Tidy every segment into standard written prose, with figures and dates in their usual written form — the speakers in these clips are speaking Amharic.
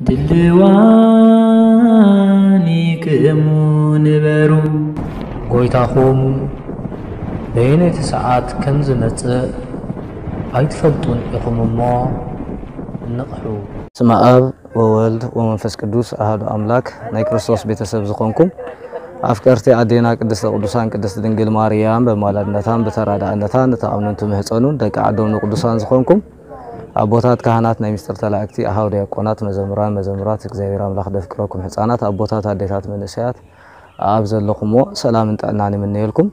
دلواني كمون برو قويتاخم بين ساعات كنز متى أيتفلتون يقوم ما نقحو سما أب وولد ومنفس قدوس أحد أملاك ناي كريستوس بيتسب زخونكم أفكارتي أدينا قدس قدوسان قدس دنجل ماريام بمالدنتان بترادعنتان تأمنتم هتصنون دك عدون قدوسان زخونكم أبوتات كهنات ناي مستر تلاقتي أحاول يقونات مزمرات እግዚአብሔር አምላክ ደፍቅሮኩም ህፃናት አቦታት አዴታት መንሰያት አብዘል ለኹሞ ሰላም እንጣናኒ ምን ይልኩም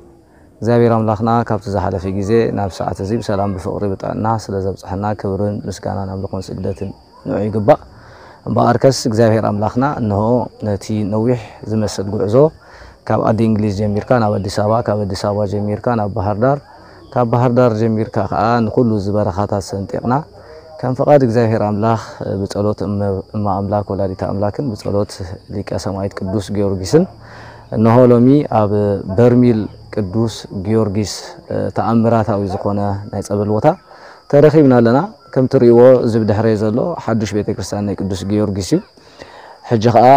እግዚአብሔር አምላክና ካብት ዘሐለፈ ጊዜ ናብ ሰዓት እዚ በሰላም በፍቅሪ በጣና ስለዘብጽሕና ክብርን ምስጋናን አምልኮን ስግደትን ነው ይግባ ባርከስ እግዚአብሔር አምላክና እነሆ ነቲ ነዊሕ ዝመስል ጉዕዞ ካብ አዲ እንግሊዝ ጀሚርካ ናብ አዲስ አበባ ካብ አዲስ አበባ ጀሚርካ ናብ ባህር ዳር ካብ ባህር ዳር ጀሚርካ ከዓ ንኩሉ ዝበረኻታት ሰንጤቅና كان فقاد እግዚአብሔር አምላክ በጸሎት እማ አምላክ ወላዲተ አምላክን በጸሎት ሊቀ ሰማዕት ቅዱስ ጊዮርጊስን እነሆ ሎሚ አብ በርሚል ቅዱስ ጊዮርጊስ ተአምራታዊ ዝኾነ ናይ ጸበል ቦታ ተረኺብናለና ከም ትሪዎ ዝብ ድሕረ ዘሎ ሓድሽ ቤተክርስቲያን ናይ ቅዱስ ጊዮርጊስ እዩ ሕጂ ከዓ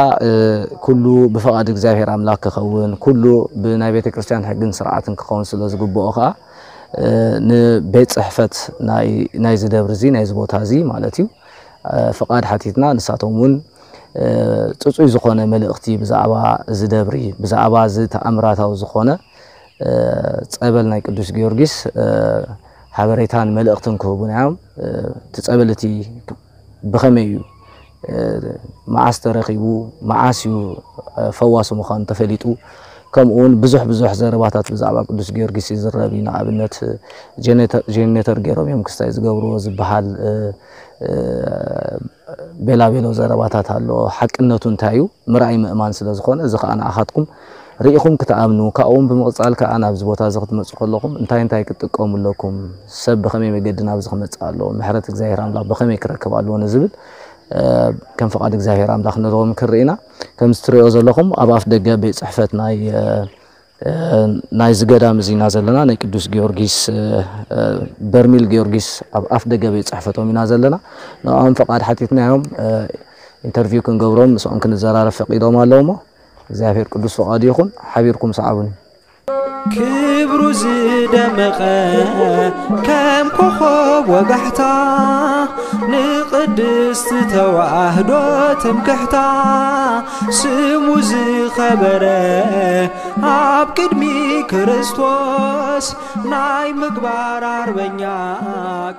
ኩሉ በፈቃድ እግዚአብሔር አምላክ ከኸውን ኩሉ በናይ ቤተክርስቲያን ሕግን ስርዓትን ከኸውን ስለዝግበኦ ከዓ نبيت صحفت ناي زدبرزي ناي زبوتازي مالتي فقاد حتيتنا نساتومون تصوي زخونه ملختي بزعبا زدبري بزعبا ز تأمراتاو زخونه ጸበል ናይ ቅዱስ ጊዮርጊስ حبريتان ملختن كوبناهم تصبلتي بخميو معاسترخيبو معاسيو فواسو مخان تفليطو كمون بزح زرباتات بزعبا قدوس ጊዮርጊስ يزربينا ابنت جينيتر ገይሮም يم ክስታይ ዝገብሩ ዝበሃል ቤላቤሎ ዘረባታት አሎ ሐቅነቱን ታዩ ምራይ ምእማን ስለዝኾነ እዚ ከዓ አኻትኩም ሪኢኹም ክትአምኑ ካኦም በመቅጻል ከዓ ናብ ዝቦታ ዝኽትመጹ ከለኹም እንታይ ክትጥቀሙለኩም ሰብ በኸመይ መገድና ብዝኽመጽ አሎ ምሕረት እግዚአብሔር አምላክ በኸመይ ክረክብ አሎ ነዝብል كم فقاد እግዚአብሔር አምላክ ነሮም ክሪና ከም ስትሪኦ ዘለኹም ኣብ አፍ ደገ ቤት ጽሕፈት ናይ ዝገዳም ዚና ዘለና ናይ ቅዱስ ጊዮርጊስ በርሚል ጊዮርጊስ ኣብ አፍ ደገ ቤት ጽሕፈቶም ኢና ዘለና ንኦም ፈቃድ ሓቲትናዮም ኢንተርቪው ክንገብሮም ንሶም ክንዘራረፍ ፈቂዶም ኣለውሞ እግዚአብሔር ቅዱስ ፈቃድ ይኹን ሓቢርኩም ሰዓቡኒ كبرو زدمق كم كخب وقحتا نقدست توعهدو تمكحتا سمو زي خبره عب قدمي كريستوس ناي مقبار عربنيا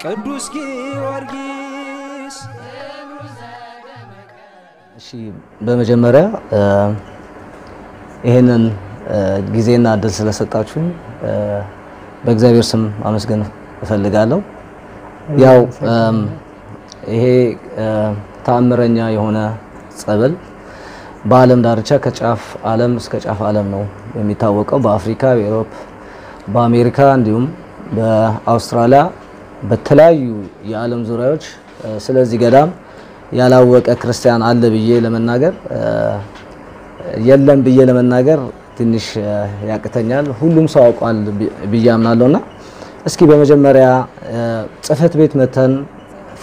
قدوس ጊዮርጊስ እሺ በመጀመሪያ ይሄንን ጊዜና እድል ስለሰጣችሁኝ በእግዚአብሔር ስም አመስገን እፈልጋለሁ ያው ይሄ ተአምረኛ የሆነ ጸበል በዓለም ዳርቻ ከጫፍ ዓለም እስከ ጫፍ ዓለም ነው የሚታወቀው በአፍሪካ በዩሮፕ በአሜሪካ እንዲሁም በአውስትራሊያ በተለያዩ የዓለም ዙሪያዎች ስለዚህ ገዳም ያላወቀ ክርስቲያን አለ ብዬ ለመናገር የለም ብዬ ለመናገር ትንሽ ያቅተኛል ሁሉም ሰው አውቋል ብያምናለውና እስኪ በመጀመሪያ ጽፈት ቤት መተን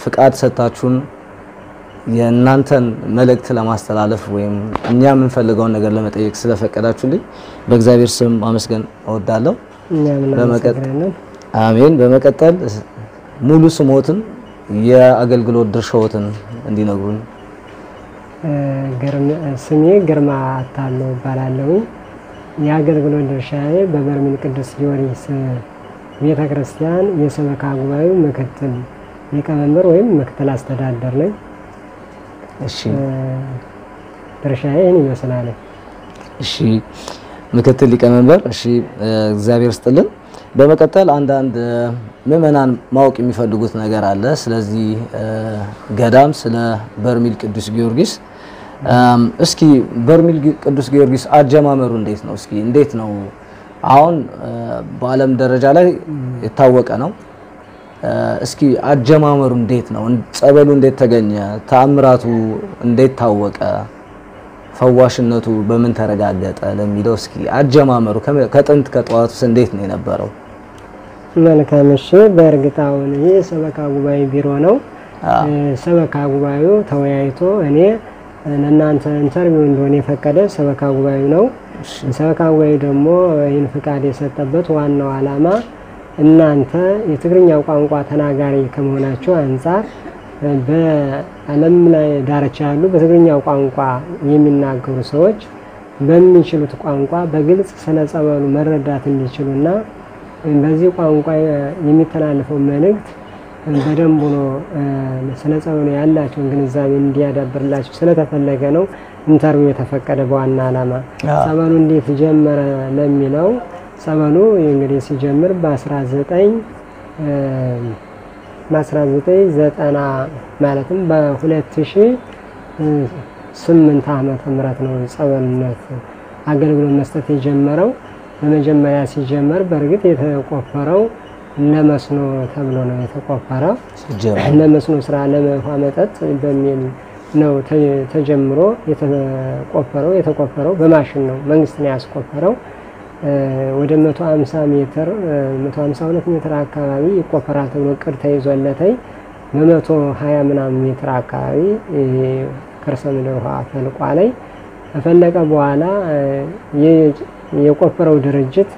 ፍቃድ ሰጣችሁን የእናንተን መልእክት ለማስተላለፍ ወይም እኛ ምን ፈልገውን ነገር ለመጠየቅ ስለፈቀዳችሁልኝ በእግዚአብሔር ስም አመስገን እወዳለሁ አሜን በመቀጠል ሙሉ ስሞትን የአገልግሎት ድርሻዎትን እንዲነግሩን ስሜ ግርማ አታሎ ባላለው የአገልግሎት ድርሻዬ በበርሚል ቅዱስ ጊዮርጊስ ቤተክርስቲያን የሰበካ ጉባኤው ምክትል ሊቀመንበር ወይም ምክትል አስተዳደር ነኝ እሺ ድርሻዬ ይመስላል እሺ ምክትል ሊቀመንበር እሺ እግዚአብሔር ይስጥልን በመቀጠል አንዳንድ ምእመናን ማወቅ የሚፈልጉት ነገር አለ ስለዚህ ገዳም ስለ በርሚል ቅዱስ ጊዮርጊስ እስኪ በርሚል ቅዱስ ጊዮርጊስ አጀማመሩ እንዴት ነው እስኪ እንዴት ነው አሁን በዓለም ደረጃ ላይ የታወቀ ነው እስኪ አጀማመሩ እንዴት ነው ጸበሉ እንዴት ተገኘ ተአምራቱ እንዴት ታወቀ ፈዋሽነቱ በምን ተረጋገጠ ለሚለው እስኪ አጀማመሩ ከጥንት ከጧቱስ እንዴት ነው የነበረው መልካም እሺ በእርግጣው ይሄ ሰበካ ጉባኤ ቢሮ ነው ሰበካ ጉባኤው ተወያይቶ እኔ ለእናንተ ኢንተርቪው እንደሆነ የፈቀደ ሰበካ ጉባኤው ነው። ሰበካ ጉባኤው ደግሞ ይህን ፍቃድ የሰጠበት ዋናው ዓላማ እናንተ የትግርኛ ቋንቋ ተናጋሪ ከመሆናችሁ አንፃር በዓለም ላይ ዳርቻ ያሉ በትግርኛ ቋንቋ የሚናገሩ ሰዎች በሚችሉት ቋንቋ በግልጽ ስለ ጸበሉ መረዳት እንዲችሉና በዚህ ቋንቋ የሚተላለፈው መልእክት በደንብ ነው ስለ ጸበሉ ያላቸውን ግንዛቤ እንዲያዳብርላቸው ስለተፈለገ ነው ኢንተርቪው የተፈቀደ በዋና ዓላማ። ጸበሉ እንዴት ጀመረ ለሚለው ጸበሉ እንግዲህ ሲጀምር በ1990 ማለትም በ2008 ዓመተ ምህረት ነው ጸበልነት አገልግሎት መስጠት የጀመረው። በመጀመሪያ ሲጀመር በእርግጥ የተቆፈረው ለመስኖ ተብሎ ነው የተቆፈረው። ለመስኖ ስራ ለውሃ መጠጥ በሚል ነው ተጀምሮ የተቆፈረው በማሽን ነው መንግስት ነው ያስቆፈረው። ወደ 150 ሜትር 152 ሜትር አካባቢ ይቆፈራል ተብሎ ቅድ ተይዞለታይ በ120 ምናምን ሜትር አካባቢ ከርሰ ምድር ውሃ ፈልቋ ላይ ፈለቀ። በኋላ የቆፈረው ድርጅት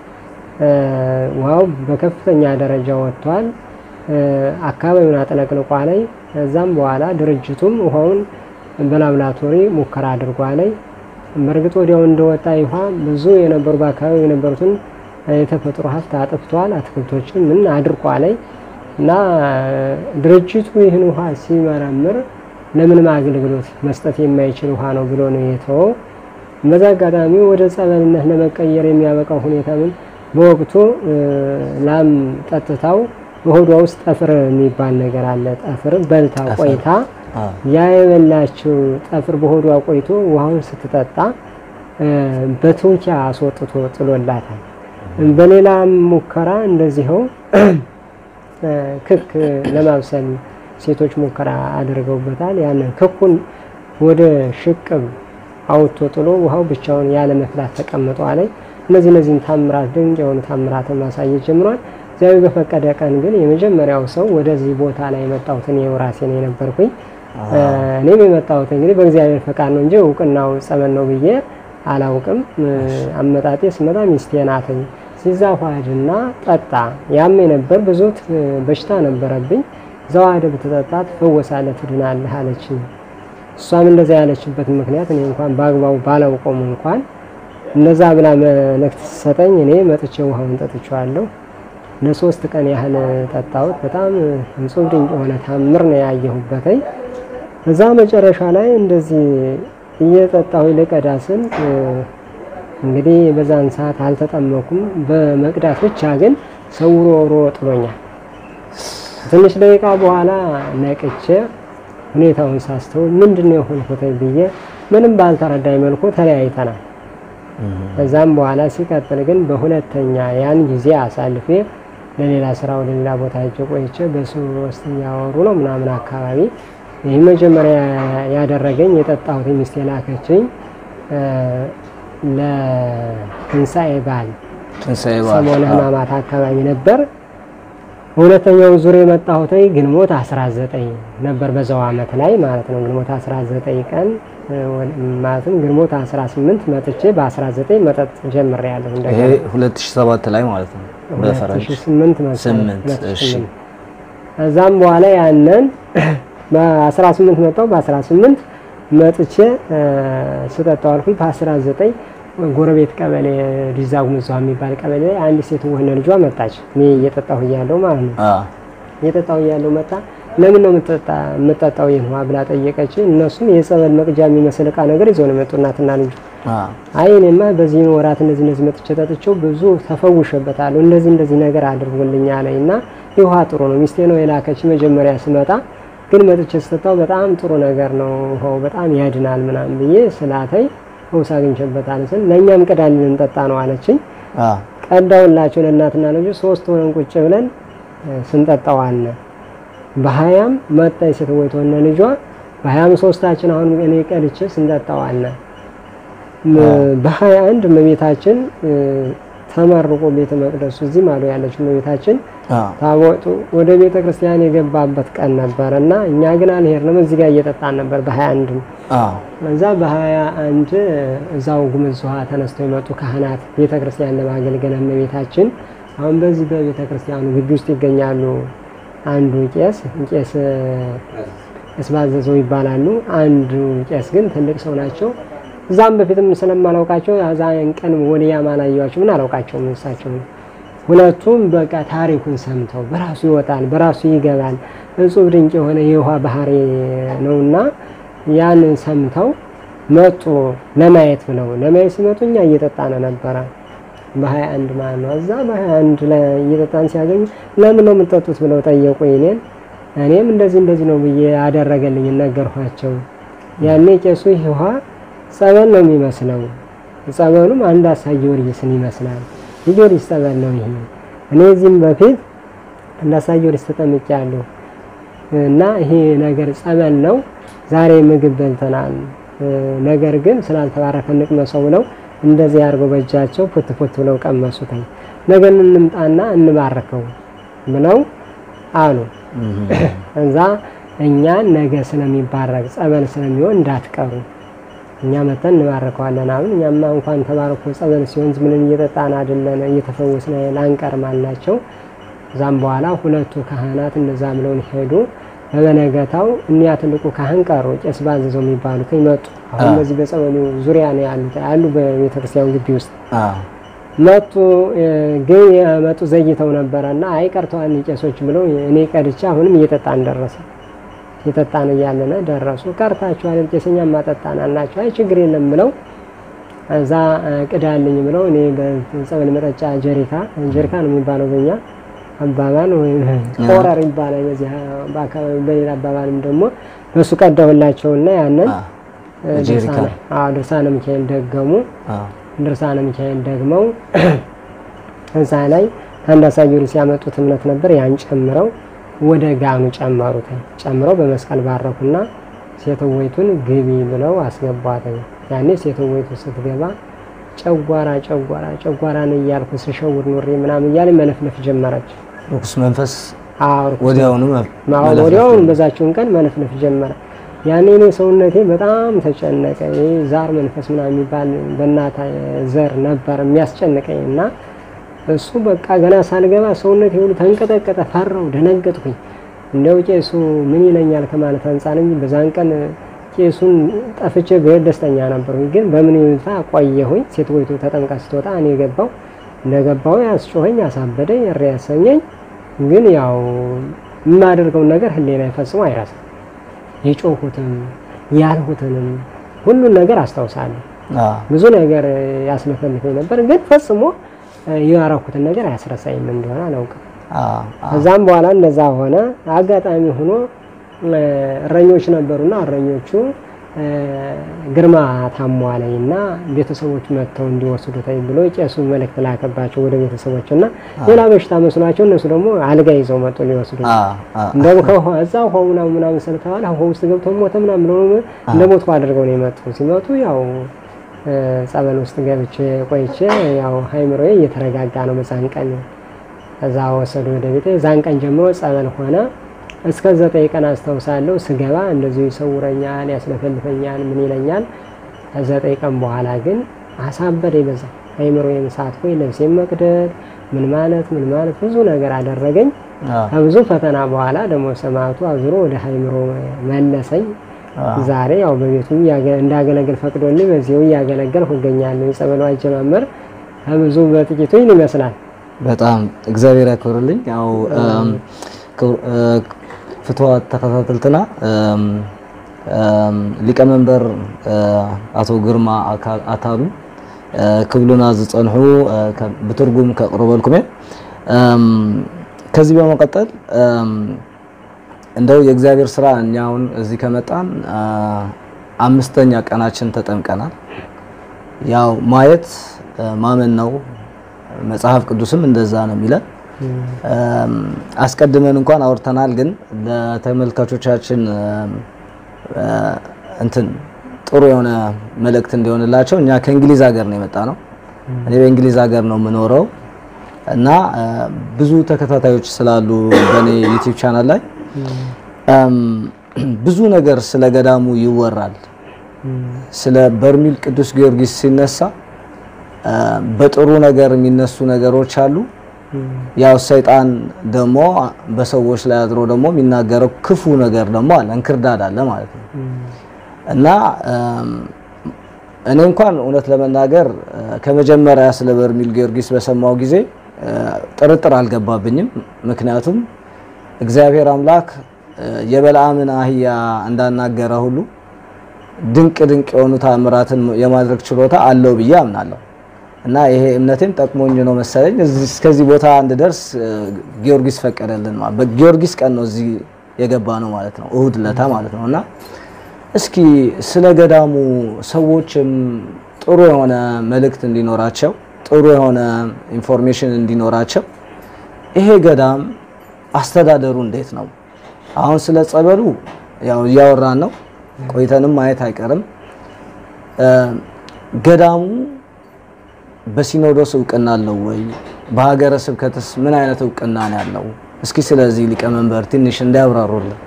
ውሃው በከፍተኛ ደረጃ ወጥቷል። አካባቢውን አጥለቅልቋ ላይ ከዛም በኋላ ድርጅቱም ውሃውን በላብራቶሪ ሙከራ አድርጓል። በርግጥ ወዲያው እንደወጣ ውሃ ብዙ የነበሩ በአካባቢው የነበሩትን የተፈጥሮ ሀብት አጥፍቷል። አትክልቶችን ምን አድርቋል እና ድርጅቱ ይህን ውሃ ሲመረምር ለምንም አገልግሎት መስጠት የማይችል ውሃ ነው ብሎ ነው የተወው። በዛ አጋጣሚ ወደ ጸበልነት ለመቀየር የሚያበቃው ሁኔታ ምን በወቅቱ ላም ጠጥታው በሆዷ ውስጥ ጠፍር የሚባል ነገር አለ። ጠፍር በልታ ቆይታ ያ የበላችው ጠፍር በሆዷ ቆይቶ ውሃውን ስትጠጣ በቱንቻ አስወጥቶ ጥሎላታል። በሌላ ሙከራ እንደዚህው ክክ ለማብሰል ሴቶች ሙከራ አድርገውበታል። ያንን ክኩን ወደ ሽቅብ አውጥቶ ጥሎ ውሃው ብቻውን ያለ መፍላት ተቀምጧል። እነዚህን ታምራት ድንቅ የሆኑ ታምራትን ማሳየት ጀምሯል። እግዚአብሔር በፈቀደ ቀን ግን የመጀመሪያው ሰው ወደዚህ ቦታ ላይ የመጣሁት እኔው ራሴ ነኝ ነበርኩኝ። እኔም የመጣሁት እንግዲህ በእግዚአብሔር ፈቃድ ነው እንጂ እውቅናው ጸበል ነው ብዬ አላውቅም። አመጣጤ ስመጣ ሚስቴ ናትኝ ሲዛፋድና ጠጣ ያም ነበር ብዙ በሽታ ነበረብኝ። ዘዋደ ብትጠጣ ትፈወሳለህ ትድናለህ አለችኝ። እሷም እንደዛ ያለችበት ምክንያት እኔ እንኳን ባግባው ባላውቀውም እንኳን እነዛ ብላ መልእክት ሰጠኝ። እኔ መጥቼ ውሃውን ጠጥቼዋለሁ። ለሶስት ቀን ያህል ጠጣሁት። በጣም ንጹህ ድንቅ የሆነ ታምር ነው ያየሁበት። እዛ መጨረሻ ላይ እንደዚህ እየጠጣሁ ለቀዳስን እንግዲህ በዛን ሰዓት አልተጠመኩም። በመቅዳት ብቻ ግን ሰውሮ ጥሎኛል። ትንሽ ደቂቃ በኋላ ነቅቼ ሁኔታውን ሳስተው ምንድነው የሆንኩት ብዬ ምንም ባልተረዳኝ መልኩ ተለያይተናል። ከዛም በኋላ ሲቀጥል ግን በሁለተኛ ያን ጊዜ አሳልፌ ለሌላ ስራ ወደ ሌላ ቦታ ሄጄ ቆይቼ በሶስተኛ ወሩ ነው ምናምን አካባቢ ይህ መጀመሪያ ያደረገኝ የጠጣሁት ሚስቴ ላከችኝ ለትንሳኤ በዓል ሰሞነ ሕማማት አካባቢ ነበር። ሁለተኛው ዙር የመጣሁት ግንቦት 19 ነበር በዛው አመት ላይ ማለት ነው። ግንቦት 19 ቀን ማለትም ግንቦት 18 መጥቼ በ19 መጠጥ ጀምሬያለሁ። እንደገና 2007 ላይ ማለት ነው በፈረንጅ 8 እሺ። እዛም በኋላ ያንን በ18 መጣው በ18 መጥቼ ስጠጣው አልኩኝ። በ19 ጎረቤት ቀበሌ ዲዛጉ ምዛው የሚባል ቀበሌ አንድ ሴት ወህነ ልጇ መጣች። እኔ እየጠጣሁ እያለሁ ማለት ነው እየጠጣሁ እያለሁ መጣ። ለምን ነው የምትጠጣው ይሄን ውሃ ብላ ጠየቀች። እነሱም የጸበል መቅጃ የሚመስል ዕቃ ነገር ይዘው ነው የመጡት እናትና ልጅ። አይ እኔማ በዚህ ወራት እነዚህ መጥቼ ጠጥቼው ብዙ ተፈውሸበታለሁ እንደዚህ ነገር አድርጎልኛል እና ይውሃ ጥሩ ነው ሚስቴ ነው የላከች። መጀመሪያ ስመጣ ግን መጥቼ ስጠጣው በጣም ጥሩ ነገር ነው ውሃው በጣም ያድናል ምናምን ብዬ ስላተይ ፈውስ አግኝቼበታል ስል ለኛም ቀዳልን እንጠጣ ነው አለችኝ። ቀዳውላቸው ለእናትና ልጅ 3 ሆነን ቁጭ ብለን ስንጠጣው አለ። በ20 መጣ ሴትወይቶ እና ልጇ በ23ታችን አሁን እኔ ቀልቼ ስንጠጣው አለ። በ21 መቤታችን ተመርቆ ቤተ መቅደሱ እዚህ ማለት ያለች እመቤታችን ታቦቱ ወደ ቤተ ክርስቲያን የገባበት ቀን ነበርና እኛ ግን አልሄድንም። እዚህ ጋር እየጠጣን ነበር በ21 እዛ በ21 እዛው ጉምዝ ውሃ ተነስተው የመጡ ካህናት ቤተ ክርስቲያን ለማገልገል እመቤታችን አሁን በዚህ በቤተ ክርስቲያኑ ግቢ ውስጥ ይገኛሉ። አንዱ ቄስ እስባዘዘው ይባላሉ። አንዱ ቄስ ግን ትልቅ ሰው ናቸው። እዛም በፊትም ስለማላውቃቸው አዛን ቀን ወዲያ ማላየዋቸው ምን አላውቃቸው እሳቸው ሁለቱም በቃ ታሪኩን ሰምተው በራሱ ይወጣል በራሱ ይገባል እጹብ ድንቅ የሆነ የውሃ ባህሪ ነውና ያንን ሰምተው መጡ ለማየት ብለው ለማየት ሲመጡኛ እየጠጣን ነበር በ21 ማለት ነው። እዛ በ21 ላይ እየጠጣን ሲያገኙ ለምን ነው የምትጠጡት ብለው ጠየቁኝ። እኔም እንደዚህ ነው ብዬ አደረገልኝ ነገርኳቸው። ያኔ ቄሱ ውሃ ጸበል ነው የሚመስለው ጸበሉም አንድ አሳይ ጊዮርጊስን ይመስላል ጊዮርጊስ ጸበል ነው ይሄ እኔ እዚህም በፊት አንድ አሳይ ጊዮርጊስ ተጠምቄያለሁ እና ይሄ ነገር ጸበል ነው ዛሬ ምግብ በልተናል ነገር ግን ስላልተባረከ ንቅመሰው ነው እንደዚህ ያርገው በእጃቸው ፉት ብለው ቀመሱት ነገ እንምጣና እንባርከው ብለው አሉ። እንዛ እኛ ነገ ስለሚባረክ ጸበል ስለሚሆን እንዳትቀሩ እኛ መተን እንባርከዋለን አሁን እኛማ እንኳን ተባረኩ ጸበል ሲሆን ምን እየጠጣን አይደለም እየተፈወስን ላንቀርም አላቸው። ዛም በኋላ ሁለቱ ካህናት እንደዛ ብለው ሄዱ። በበነገታው እኒያ ትልቁ ካህን ቀሩ ቄስ ባዘዘው የሚባሉት ይመጡ። አሁን በዚህ በጸበሉ ዙሪያ ነው ያሉ በቤተ ክርስቲያኑ ግቢ ውስጥ መጡ። ግን መጡ ዘይተው ነበርና አይቀርተዋል ቄሶች ብለው እኔ ቀድቻ አሁንም እየጠጣን ደረሰ እየጠጣን ያለና ደረሱ። ቀርታችኋል ቄስኛ ማጠጣን አላችሁ አይ ችግር የለም ብለው እዛ ቅዳልኝ ብለው እኔ በጸበል መጠጫ ጀሪካ ነው የሚባለው በእኛ አባባል ወይ ቆራር ይባላል በዚህ በአካባቢ በሌላ አባባልም ደግሞ በሱ ቀዳውላቸውና ያንን ድርሳነ ሚካኤል ደገሙ። ድርሳነ ሚካኤል ደግመው እንሳ ላይ አንድ አሳዩሪ ሲያመጡት እምነት ነበር ያን ጨምረው ወደ ጋኑ ጨምረው በመስቀል ባረኩና ሴተወይቱን ግቢ ብለው አስገቧት። ያኔ ሴተወይቱ ስትገባ ጨጓራን እያልኩ ስሸውር ኖሬ ምናምን እያለ መለፍለፍ ጀመረች። ርኩስ መንፈስ ወዲያውኑ በዛችውን ቀን መለፍለፍ ጀመረ። ያኔ ነው ሰውነቴ በጣም ተጨነቀ። ዛር መንፈስ ምናምን የሚባል በእናታ ዘር ነበር የሚያስጨንቀኝና እሱ በቃ ገና ሳልገባ ሰውነቴ ሁሉ ተንቀጠቀጠ። ፈራው ደነገጥኩኝ። እንደው ቄሱ ምን ይለኛል ከማለት አንፃር እንጂ በዛን ቀን ቄሱን ጠፍቼ በደስተኛ ነበርኩኝ። ግን በምን ይውጣ ቆየሁኝ። ሴትወይቱ ተጠምቃ ስትወጣ እኔ ገባው እንደገባው ያስጮኸኝ አሳበደኝ ያሰኘኝ። ግን ያው የማደርገው ነገር ህሊና ፈጽሞ አይራስም። የጮሁትም ያልሁትንም ሁሉን ነገር አስታውሳለሁ። ብዙ ነገር ያስነፈልፈኝ ነበር ግን ፈጽሞ ያራኩትን ነገር አያስረሳኝም እንደሆነ አላውቅም። ከዛም በኋላ እንደዛ ሆነ። አጋጣሚ ሆኖ እረኞች ነበሩና እረኞቹ ግርማ ታሟለኝና ቤተሰቦች መተው እንዲወስዱት ብሎ ቄሱ መልእክት ላከባቸው ወደ ቤተሰቦችና ሌላ በሽታ መስሏቸው እነሱ ደግሞ አልጋ ይዘው መጡ ሊወስዱ እንደው ከዛው ሆውና ምናምን ሰልተዋል። ሆው ውስጥ ገብተው ሞተ ምናምን ብለው እንደሞት አድርገው ነው የመጡ። ሲመጡ ያው ጸበል ውስጥ ገብቼ ቆይቼ ያው ሃይምሮዬ እየተረጋጋ ነው። በዛን ቀን እዛ ወሰዱ ወደ ቤቴ። ዛን ቀን ጀምሮ ጸበል ሆነ እስከ 9 ቀን አስተውሳለሁ። ስገባ እንደዚህ ይሰውረኛል ያስለፈልፈኛል ምን ይለኛል። 9 ቀን በኋላ ግን አሳበደ ይበዛ ሃይምሮዬን ሳት ሆይ ለብሴ መቅደል ምን ማለት ብዙ ነገር አደረገኝ። ከብዙ ፈተና በኋላ ደግሞ ሰማዕቱ አዝሮ ወደ ሃይምሮ መለሰኝ። ዛሬ ያው በቤቱ እንዳገለግል ፈቅዶልኝ በዚሁ ያገለግል ሆገኛለሁ። የጸበሉ አጀማመር ብዙ በጥቂቱ ይመስላል። በጣም እግዚአብሔር ያክብርልኝ። ያው ፍትዋት ተከታተልትና ሊቀመንበር አቶ ግርማ አታሉ ክብሉና ዝጸንሑ በትርጉም ከቅርበልኩም ከዚህ በመቀጠል እንደው የእግዚአብሔር ስራ እኛውን እዚህ ከመጣን 5ኛ ቀናችን ተጠምቀናል። ያው ማየት ማመን ነው። መጽሐፍ ቅዱስም እንደዛ ነው የሚለን። አስቀድመን እንኳን አውርተናል። ግን ለተመልካቾቻችን ጥሩ የሆነ መልእክት እንዲሆንላቸው እኛ ከእንግሊዝ ሀገር ነው የመጣነው። እኔ በእንግሊዝ ሀገር ነው የምኖረው እና ብዙ ተከታታዮች ስላሉ በኔ ዩቲዩብ ቻናል ላይ ብዙ ነገር ስለ ገዳሙ ይወራል። ስለ በርሜል ቅዱስ ጊዮርጊስ ሲነሳ በጥሩ ነገር የሚነሱ ነገሮች አሉ። ያው ሰይጣን ደግሞ በሰዎች ላይ አድሮ ደግሞ የሚናገረው ክፉ ነገር ደግሞ አለ፣ እንክርዳድ አለ ማለት ነው። እና እኔ እንኳን እውነት ለመናገር ከመጀመሪያ ስለ በርሜል ጊዮርጊስ በሰማው ጊዜ ጥርጥር አልገባብኝም። ምክንያቱም እግዚአብሔር አምላክ የበልዓምን አህያ እንዳናገረ ሁሉ ድንቅ የሆኑ ተአምራትን የማድረግ ችሎታ አለው ብዬ አምናለሁ። እና ይሄ እምነቴም ጠቅሞኝ ነው መሰለኝ እስከዚህ ቦታ እንድደርስ ጊዮርጊስ ፈቀደልን ማለት በጊዮርጊስ ቀን ነው እዚህ የገባ ነው ማለት ነው፣ እሁድ ለታ ማለት ነውና እስኪ ስለ ገዳሙ ሰዎችም ጥሩ የሆነ መልእክት እንዲኖራቸው ጥሩ የሆነ ኢንፎርሜሽን እንዲኖራቸው ይሄ ገዳም አስተዳደሩ እንዴት ነው? አሁን ስለ ጸበሉ ያው ያወራን ነው፣ ቆይተንም ማየት አይቀርም። ገዳሙ በሲኖዶስ እውቅና አለው ወይ? በሀገረ ስብከትስ ምን አይነት እውቅና ነው ያለው? እስኪ ስለዚህ ሊቀመንበር ትንሽ እንዲያብራሩልን።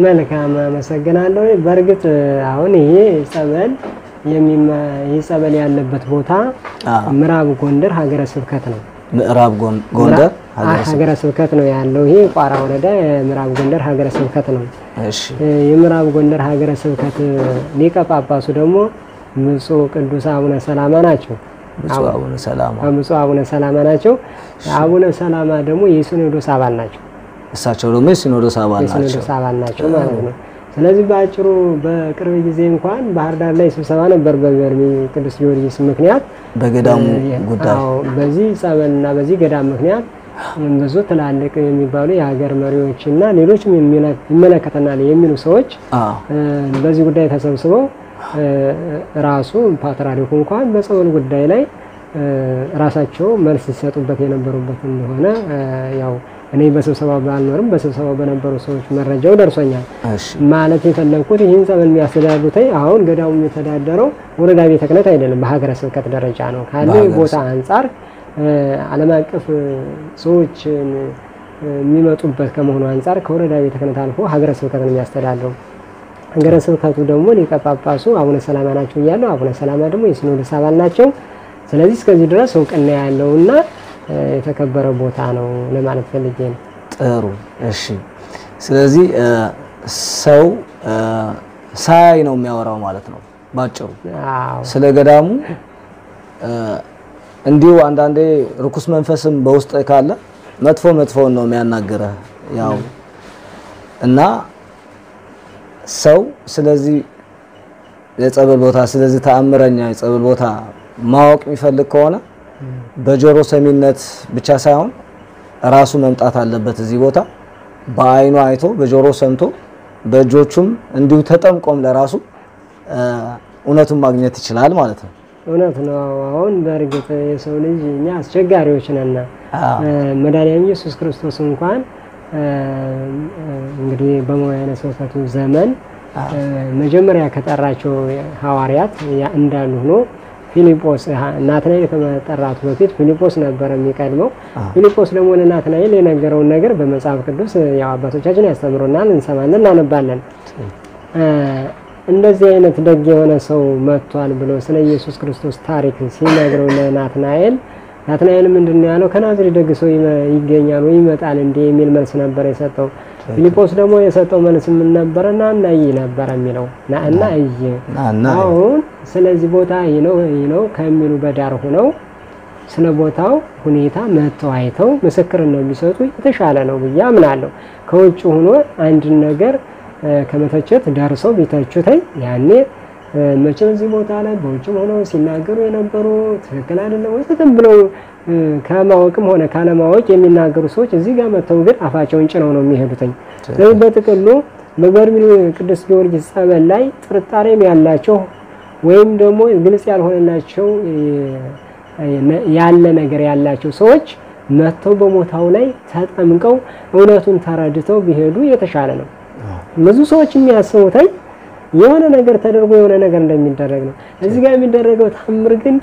መልካም አመሰግናለሁ። በርግጥ አሁን ይሄ ጸበል ያለበት ቦታ ምዕራብ ጎንደር ሀገረ ስብከት ነው። ምዕራብ ጎንደር ሀገረ ስብከት ነው ያለው። ይሄ ቋራ ወረዳ ምዕራብ ጎንደር ሀገረ ስብከት ነው። እሺ የምዕራብ ጎንደር ሀገረ ስብከት ሊቀ ጳጳሱ ደግሞ ብፁዕ ቅዱስ አቡነ ሰላማ ናቸው። ብፁዕ አቡነ ሰላማ ናቸው። አቡነ ሰላማ ደግሞ የሲኖዶስ አባል ናቸው። እሳቸው ደግሞ የሲኖዶስ አባል ናቸው ማለት ነው። ስለዚህ በአጭሩ በቅርብ ጊዜ እንኳን ባህር ዳር ላይ ስብሰባ ነበር በበርሜል ቅዱስ ጊዮርጊስ ምክንያት በገዳሙ ጉዳይ በዚህ ጸበልና በዚህ ገዳም ምክንያት ብዙ ትላልቅ የሚባሉ የሀገር መሪዎችና ሌሎችም ይመለከተናል የሚሉ ሰዎች በዚህ ጉዳይ ተሰብስበው ራሱ ፓትርያርኩ እንኳን በጸበል ጉዳይ ላይ ራሳቸው መልስ ሲሰጡበት የነበሩበት እንደሆነ ያው እኔ በስብሰባው ባልኖርም በስብሰባው በነበሩ ሰዎች መረጃው ደርሶኛል። ማለት የፈለኩት ይህን ጸበል የሚያስተዳድሩት አሁን ገዳሙ የተዳደረው ወረዳ ቤተ ክህነት አይደለም፣ በሀገረ ስብከት ደረጃ ነው። ካለው ቦታ አንፃር ዓለም አቀፍ ሰዎች የሚመጡበት ከመሆኑ አንፃር ከወረዳ ቤተ ክህነት አልፎ ሀገረ ስብከት ነው የሚያስተዳድረው። ሀገረ ስብከቱ ደግሞ ሊቀ ጳጳሱ አቡነ ሰላማ ናቸው እያለው አቡነ ሰላማ ደግሞ የሲኖዶስ አባል ናቸው። ስለዚህ እስከዚህ ድረስ እውቅና ያለውና የተከበረ ቦታ ነው ለማለት ፈልጌ ነው። ጥሩ እሺ። ስለዚህ ሰው ሳይ ነው የሚያወራው ማለት ነው ባጭሩ ስለ ገዳሙ። እንዲሁ አንዳንዴ ርኩስ መንፈስም በውስጥ ካለ መጥፎውን ነው የሚያናገረው ያው እና ሰው ስለዚህ የጸበል ቦታ ስለዚህ ተአምረኛ የጸበል ቦታ ማወቅ የሚፈልግ ከሆነ በጆሮ ሰሚነት ብቻ ሳይሆን ራሱ መምጣት አለበት እዚህ ቦታ በአይኑ አይቶ በጆሮ ሰምቶ በእጆቹም እንዲሁ ተጠምቆም ለራሱ እውነቱን ማግኘት ይችላል ማለት ነው። እውነት ነው። አሁን በእርግጥ የሰው ልጅ እኛ አስቸጋሪዎች ነንና መድኃኒያችን ኢየሱስ ክርስቶስ እንኳን እንግዲህ በመዋዕለ ስብከቱ ዘመን መጀመሪያ ከጠራቸው ሐዋርያት እንዳሉ ሆኖ ፊልጶስ ናትናኤል ከመጠራቱ በፊት ፊልጶስ ነበር የሚቀድመው። ፊልጶስ ደግሞ ለናትናኤል የነገረውን ነገር በመጽሐፍ ቅዱስ ያው አባቶቻችን ያስተምሩናል፣ እንሰማለን፣ እናነባለን። እንደዚህ አይነት ደግ የሆነ ሰው መጥቷል ብሎ ስለ ኢየሱስ ክርስቶስ ታሪክ ሲነግረው ለናትናኤል ምንድነው ያለው? ከናዝሬት ደግ ሰው ይገኛል ወይ ይመጣል እንዴ የሚል መልስ ነበር የሰጠው። ፊልጶስ ደግሞ የሰጠው መልስ ምን ነበርና እናይ ነበር የሚለው እና አሁን ስለዚህ ቦታ ይነው ከሚሉ በዳር ሆነው ስለ ቦታው ሁኔታ መጥተው አይተው ምስክርነት ቢሰጡ የተሻለ ነው ብዬ አምናለሁ። ከውጭ ሆኖ አንድ ነገር ከመተቸት ደርሰው ቢተቹት ያኔ መቼም እዚህ ቦታ ላይ በውጭም ሆነው ሲናገሩ የነበሩ ትክክል አይደለም ወይ ብለው ከማወቅም ሆነ ካለማወቅ የሚናገሩ ሰዎች እዚህ ጋር መተው ግን አፋቸውን ጭነው ነው የሚሄዱትኝ። ስለዚህ በጥቅሉ በበርሜል ቅዱስ ጊዮርጊስ ጸበል ላይ ጥርጣሬም ያላቸው ወይም ደግሞ ግልጽ ያልሆነላቸው ያለ ነገር ያላቸው ሰዎች መተው በቦታው ላይ ተጠምቀው እውነቱን ተረድተው ቢሄዱ የተሻለ ነው። ብዙ ሰዎች የሚያስቡት የሆነ ነገር ተደርጎ የሆነ ነገር እንደሚደረግ ነው። እዚህ ጋር የሚደረገው ታምር ግን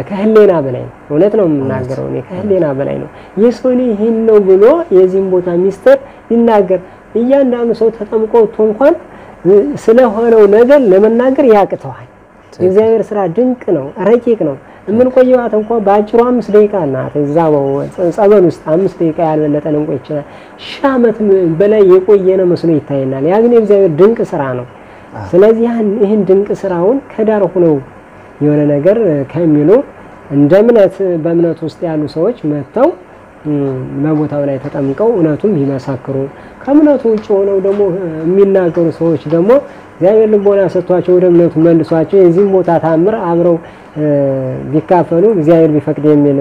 ከህሌና በላይ ነው። እውነት ነው የምናገረው እኔ ከህሌና በላይ ነው። የሰው ልጅ ይሄን ነው ብሎ የዚህን ቦታ ሚስጥር ይናገር እያንዳንዱ ሰው ተጠምቆ እንኳን ስለሆነው ነገር ለመናገር ያቅተዋል። የእግዚአብሔር ስራ ድንቅ ነው፣ ረቂቅ ነው። የምንቆየዋት እንኳን በአጭሩ 5 ደቂቃ ናት። እዛው ጸበል ውስጥ 5 ደቂቃ ያልበለጠ ልንቆይ ይችላል። ሺህ ዓመት በላይ የቆየነ መስሎ ይታየናል። ያ ግን የእግዚአብሔር ድንቅ ስራ ነው። ስለዚህ ይህን ድንቅ ስራውን ከዳር ሆነው የሆነ ነገር ከሚሉ እንደ እምነት በእምነት ውስጥ ያሉ ሰዎች መጥተው በቦታው ላይ ተጠምቀው እውነቱን ቢመሰክሩ ከእምነቱ ውጭ ሆነው ደግሞ የሚናገሩ ሰዎች ደግሞ እግዚአብሔር ልቦና ሰጥቷቸው ወደ እምነቱ መልሷቸው የዚህን ቦታ ታምር አብረው ቢካፈሉ እግዚአብሔር ቢፈቅድ የሚል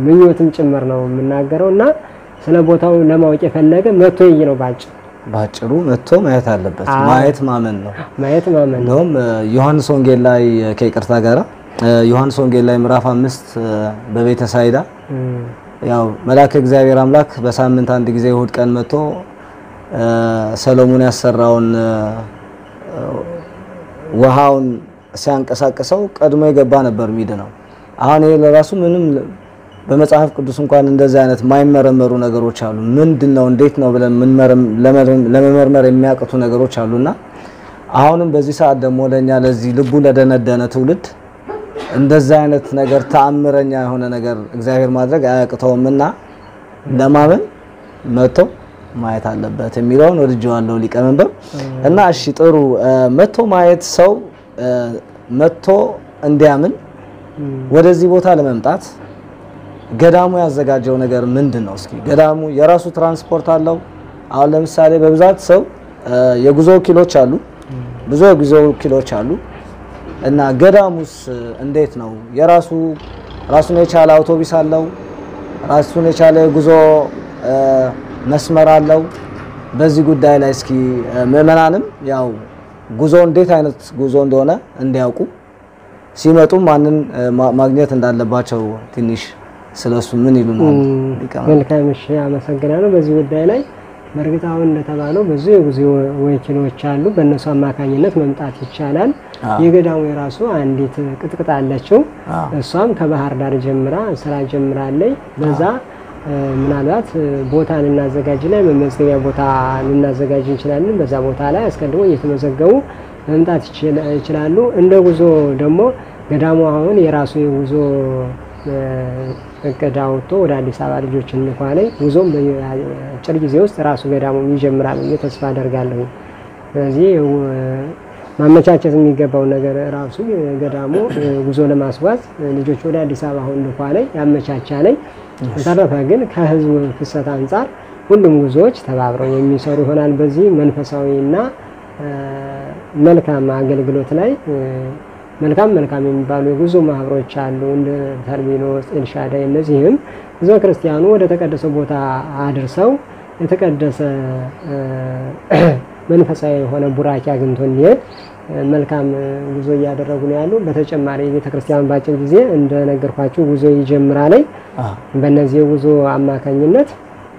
ምኞትም ጭምር ነው የምናገረውና ስለ ቦታው ለማወቅ የፈለገ መጥቶ ይይ ነው ባጭሩ መጥቶ ማየት አለበት። ማየት ማመን ነው። ማየት ማመን ነው። ዮሐንስ ወንጌል ላይ ከይቅርታ ጋራ ዮሐንስ ወንጌል ላይ ምዕራፍ 5 በቤተ ሳይዳ ያው መልአከ እግዚአብሔር አምላክ በሳምንት አንድ ጊዜ እሁድ ቀን መጥቶ ሰሎሞን ያሰራውን ውሃውን ሲያንቀሳቅሰው ቀድሞ የገባ ነበር የሚድነው። አሁን ይሄ ለራሱ ምንም በመጽሐፍ ቅዱስ እንኳን እንደዚህ አይነት ማይመረመሩ ነገሮች አሉ። ምንድነው እንዴት ነው ብለን ለመመርመር የሚያቅቱ ነገሮች አሉና አሁንም በዚህ ሰዓት ደግሞ ለኛ ለዚህ ልቡ ለደነደነ ትውልድ እንደዚህ አይነት ነገር ተአምረኛ የሆነ ነገር እግዚአብሔር ማድረግ አያቅተውምና ለማመን መጥቶ ማየት አለበት የሚለውን ወድጄዋለሁ ሊቀመንበር። እና እሺ ጥሩ መጥቶ ማየት ሰው መጥቶ እንዲያምን ወደዚህ ቦታ ለመምጣት ገዳሙ ያዘጋጀው ነገር ምንድነው? እስኪ ገዳሙ የራሱ ትራንስፖርት አለው? አሁን ለምሳሌ በብዛት ሰው የጉዞ ኪሎች አሉ፣ ብዙ የጉዞ ኪሎች አሉ እና ገዳሙስ እንዴት ነው? ራሱን የቻለ አውቶቡስ አለው? ራሱን የቻለ ጉዞ መስመር አለው? በዚህ ጉዳይ ላይ እስኪ ምዕመናንም ያው ጉዞ እንዴት አይነት ጉዞ እንደሆነ እንዲያውቁ ሲመጡ ማንን ማግኘት እንዳለባቸው ትንሽ ስለሱ ምን ይሉናል? መልካም እሺ፣ አመሰግናለሁ። በዚህ ጉዳይ ላይ በእርግጥ አሁን እንደተባለው ብዙ የጉዞ ወኪሎች አሉ። በእነሱ አማካኝነት መምጣት ይቻላል። የገዳሙ የራሱ አንዲት ቅጥቅጥ አለችው። እሷም ከባህር ዳር ጀምራ ስራ ጀምራለች። በዛ ምናልባት ቦታ ልናዘጋጅ ላይ መመዝገቢያ ቦታ ልናዘጋጅ እንችላለን። በዛ ቦታ ላይ አስቀድሞ እየተመዘገቡ መምጣት ይችላሉ። እንደ ጉዞ ደግሞ ገዳሙ አሁን የራሱ የጉዞ እቅድ አውጥቶ ወደ አዲስ አበባ ልጆችን እንኳን ጉዞም በአጭር ጊዜ ውስጥ ራሱ ገዳሙ ይጀምራል ብዬ ተስፋ አደርጋለሁ። ስለዚህ ማመቻቸት የሚገባው ነገር ራሱ ገዳሙ ጉዞ ለማስጓዝ ልጆች ወደ አዲስ አበባ አሁን እንኳን ያመቻቻል። በተረፈ ግን ከህዝቡ ፍሰት አንፃር ሁሉም ጉዞዎች ተባብረው የሚሰሩ ይሆናል። በዚህ መንፈሳዊና መልካም አገልግሎት ላይ መልካም የሚባሉ የጉዞ ማህበሮች አሉ እንደ ተርቢኖስ፣ ኤልሻዳይ። እነዚህም ህዝበ ክርስቲያኑ ወደ ተቀደሰ ቦታ አድርሰው የተቀደሰ መንፈሳዊ የሆነ ቡራኪ አግኝቶ እንዲሄድ መልካም ጉዞ እያደረጉ ነው ያሉ። በተጨማሪ ቤተክርስቲያኑ ባጭር ጊዜ እንደነገርኳችሁ ጉዞ ይጀምራል። በእነዚህ ጉዞ አማካኝነት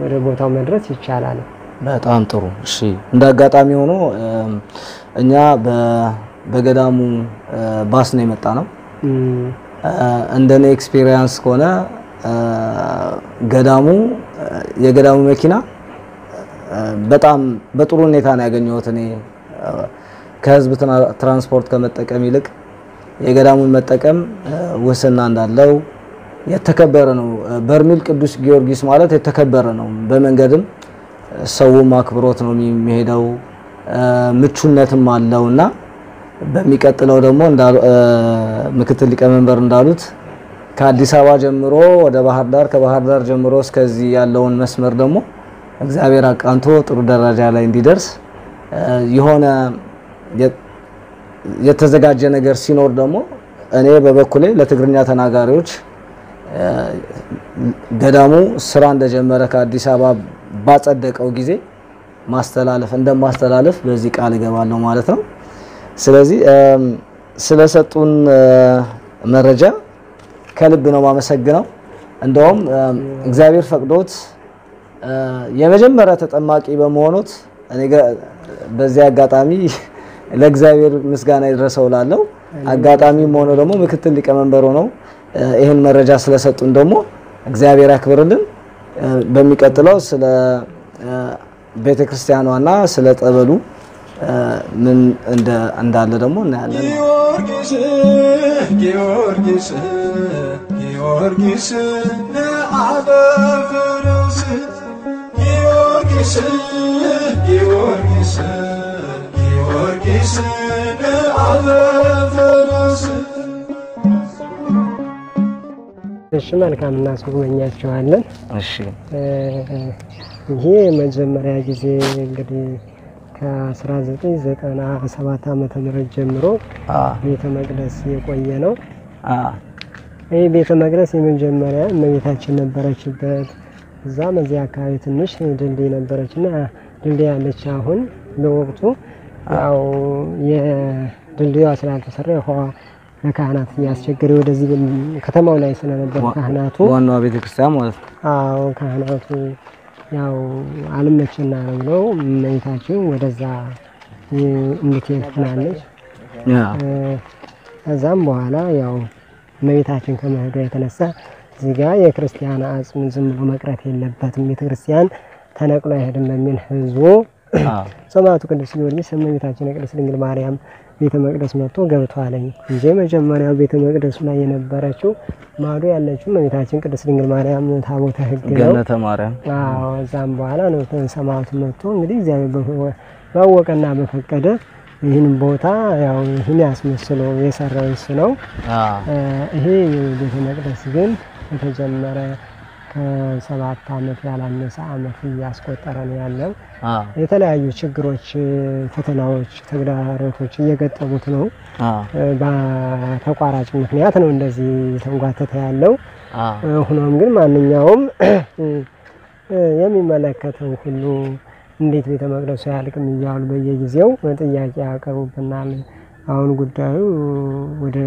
ወደ ቦታው መድረስ ይቻላል። በጣም ጥሩ። እሺ እንዳጋጣሚ ሆኖ እኛ በገዳሙ ባስ ነው የመጣ ነው። እንደኔ ኤክስፒሪየንስ ከሆነ የገዳሙ መኪና በጣም በጥሩ ሁኔታ ነው ያገኘሁት። እኔ ከህዝብ ትራንስፖርት ከመጠቀም ይልቅ የገዳሙን መጠቀም ወሰና እንዳለው የተከበረ ነው። በርሜል ቅዱስ ጊዮርጊስ ማለት የተከበረ ነው። በመንገድም ሰውም አክብሮት ነው የሚሄደው፣ ምቹነትም አለውና በሚቀጥለው ደግሞ ምክትል ሊቀመንበር እንዳሉት ከአዲስ አበባ ጀምሮ ወደ ባህር ዳር፣ ከባህር ዳር ጀምሮ እስከዚህ ያለውን መስመር ደግሞ እግዚአብሔር አቃንቶ ጥሩ ደረጃ ላይ እንዲደርስ የሆነ የተዘጋጀ ነገር ሲኖር ደግሞ እኔ በበኩሌ ለትግርኛ ተናጋሪዎች ገዳሙ ስራ እንደጀመረ ከአዲስ አበባ ባጸደቀው ጊዜ እንደማስተላለፍ በዚህ ቃል እገባለሁ ማለት ነው። ስለዚህ ስለሰጡን መረጃ ከልብ ነው ማመሰግነው። እንደውም እግዚአብሔር ፈቅዶት የመጀመሪያ ተጠማቂ በመሆኑት እኔ በዚህ አጋጣሚ ለእግዚአብሔር ምስጋና ይድረሰው ላለው አጋጣሚም ሆኖ ደግሞ ምክትል ሊቀመንበር ሆነው ይሄን መረጃ ስለሰጡን ደግሞ እግዚአብሔር ያክብርልን። በሚቀጥለው ስለ ቤተክርስቲያኗና ስለ ጠበሉ ምን እንዳለ ደግሞ እናያለን። ጊዮርጊስ ጊዮርጊስ አበፍርስ ጊዮርጊስ ጊዮርጊስ ጊዮርጊስ አበፍርስ። እሺ መልካም እናስጎበኛቸዋለን። እሺ ይሄ መጀመሪያ ጊዜ እንግዲህ ከ1997 ዓመተ ምህረት ጀምሮ ቤተ መቅደስ የቆየ ነው። ይሄ ቤተ መቅደስ የመጀመሪያ እመቤታችን ነበረችበት። እዛ መዚያ አካባቢ ትንሽ ድልድይ ነበረችና ድልድይ ያለች አሁን ለወቅቱ ያው የድልድዩ ስላልተሰራ ውሃ ለካህናት ያስቸገረ ወደዚህ ከተማው ላይ ስለነበር ካህናቱ ዋናው ቤተክርስቲያን ማለት ነው። አዎ ካህናቱ ያው አልመችና ነው እመቤታችን ወደዛ እንድትሄድ ትላለች። ከዛም በኋላ ያው እመቤታችን ከመሄዷ የተነሳ እዚህ ጋር የክርስቲያን አጽም ዝም ብሎ መቅረት የለበትም፣ ቤተክርስቲያን ተነቅሎ አይሄድም በሚል ህዝቡ ሰማዕቱ ቅዱስ ጊዮርጊስ እመቤታችን ቅድስት ድንግል ማርያም ቤተ መቅደስ መጥቶ ገብቷለኝ እንጂ መጀመሪያው ቤተ መቅደሱ ላይ የነበረችው ማዶ ያለችው እመቤታችን ቅድስት ድንግል ማርያም ታቦተ ሕግ ነው፣ ገነተ ማርያም። እዛም በኋላ ነው ሰማዕቱ መጥቶ እንግዲህ እግዚአብሔር ባወቀና በፈቀደ ይህን ቦታ ያው ይህን ያስመስሎ የሰራው እሱ ነው። ይሄ ቤተ መቅደስ ግን የተጀመረ ከ7 ዓመት ያላነሰ ዓመት ያስቆጠረ ነው ያለው። የተለያዩ ችግሮች፣ ፈተናዎች፣ ተግዳሮቶች እየገጠሙት ነው። በተቋራጭ ምክንያት ነው እንደዚህ ተንጓተተ ያለው። ሆኖም ግን ማንኛውም የሚመለከተው ሁሉ እንዴት ቤተ መቅደሱ ያልቅም እያሉ በየጊዜው ጥያቄ ያቀርቡብናል። አሁን ጉዳዩ ወደ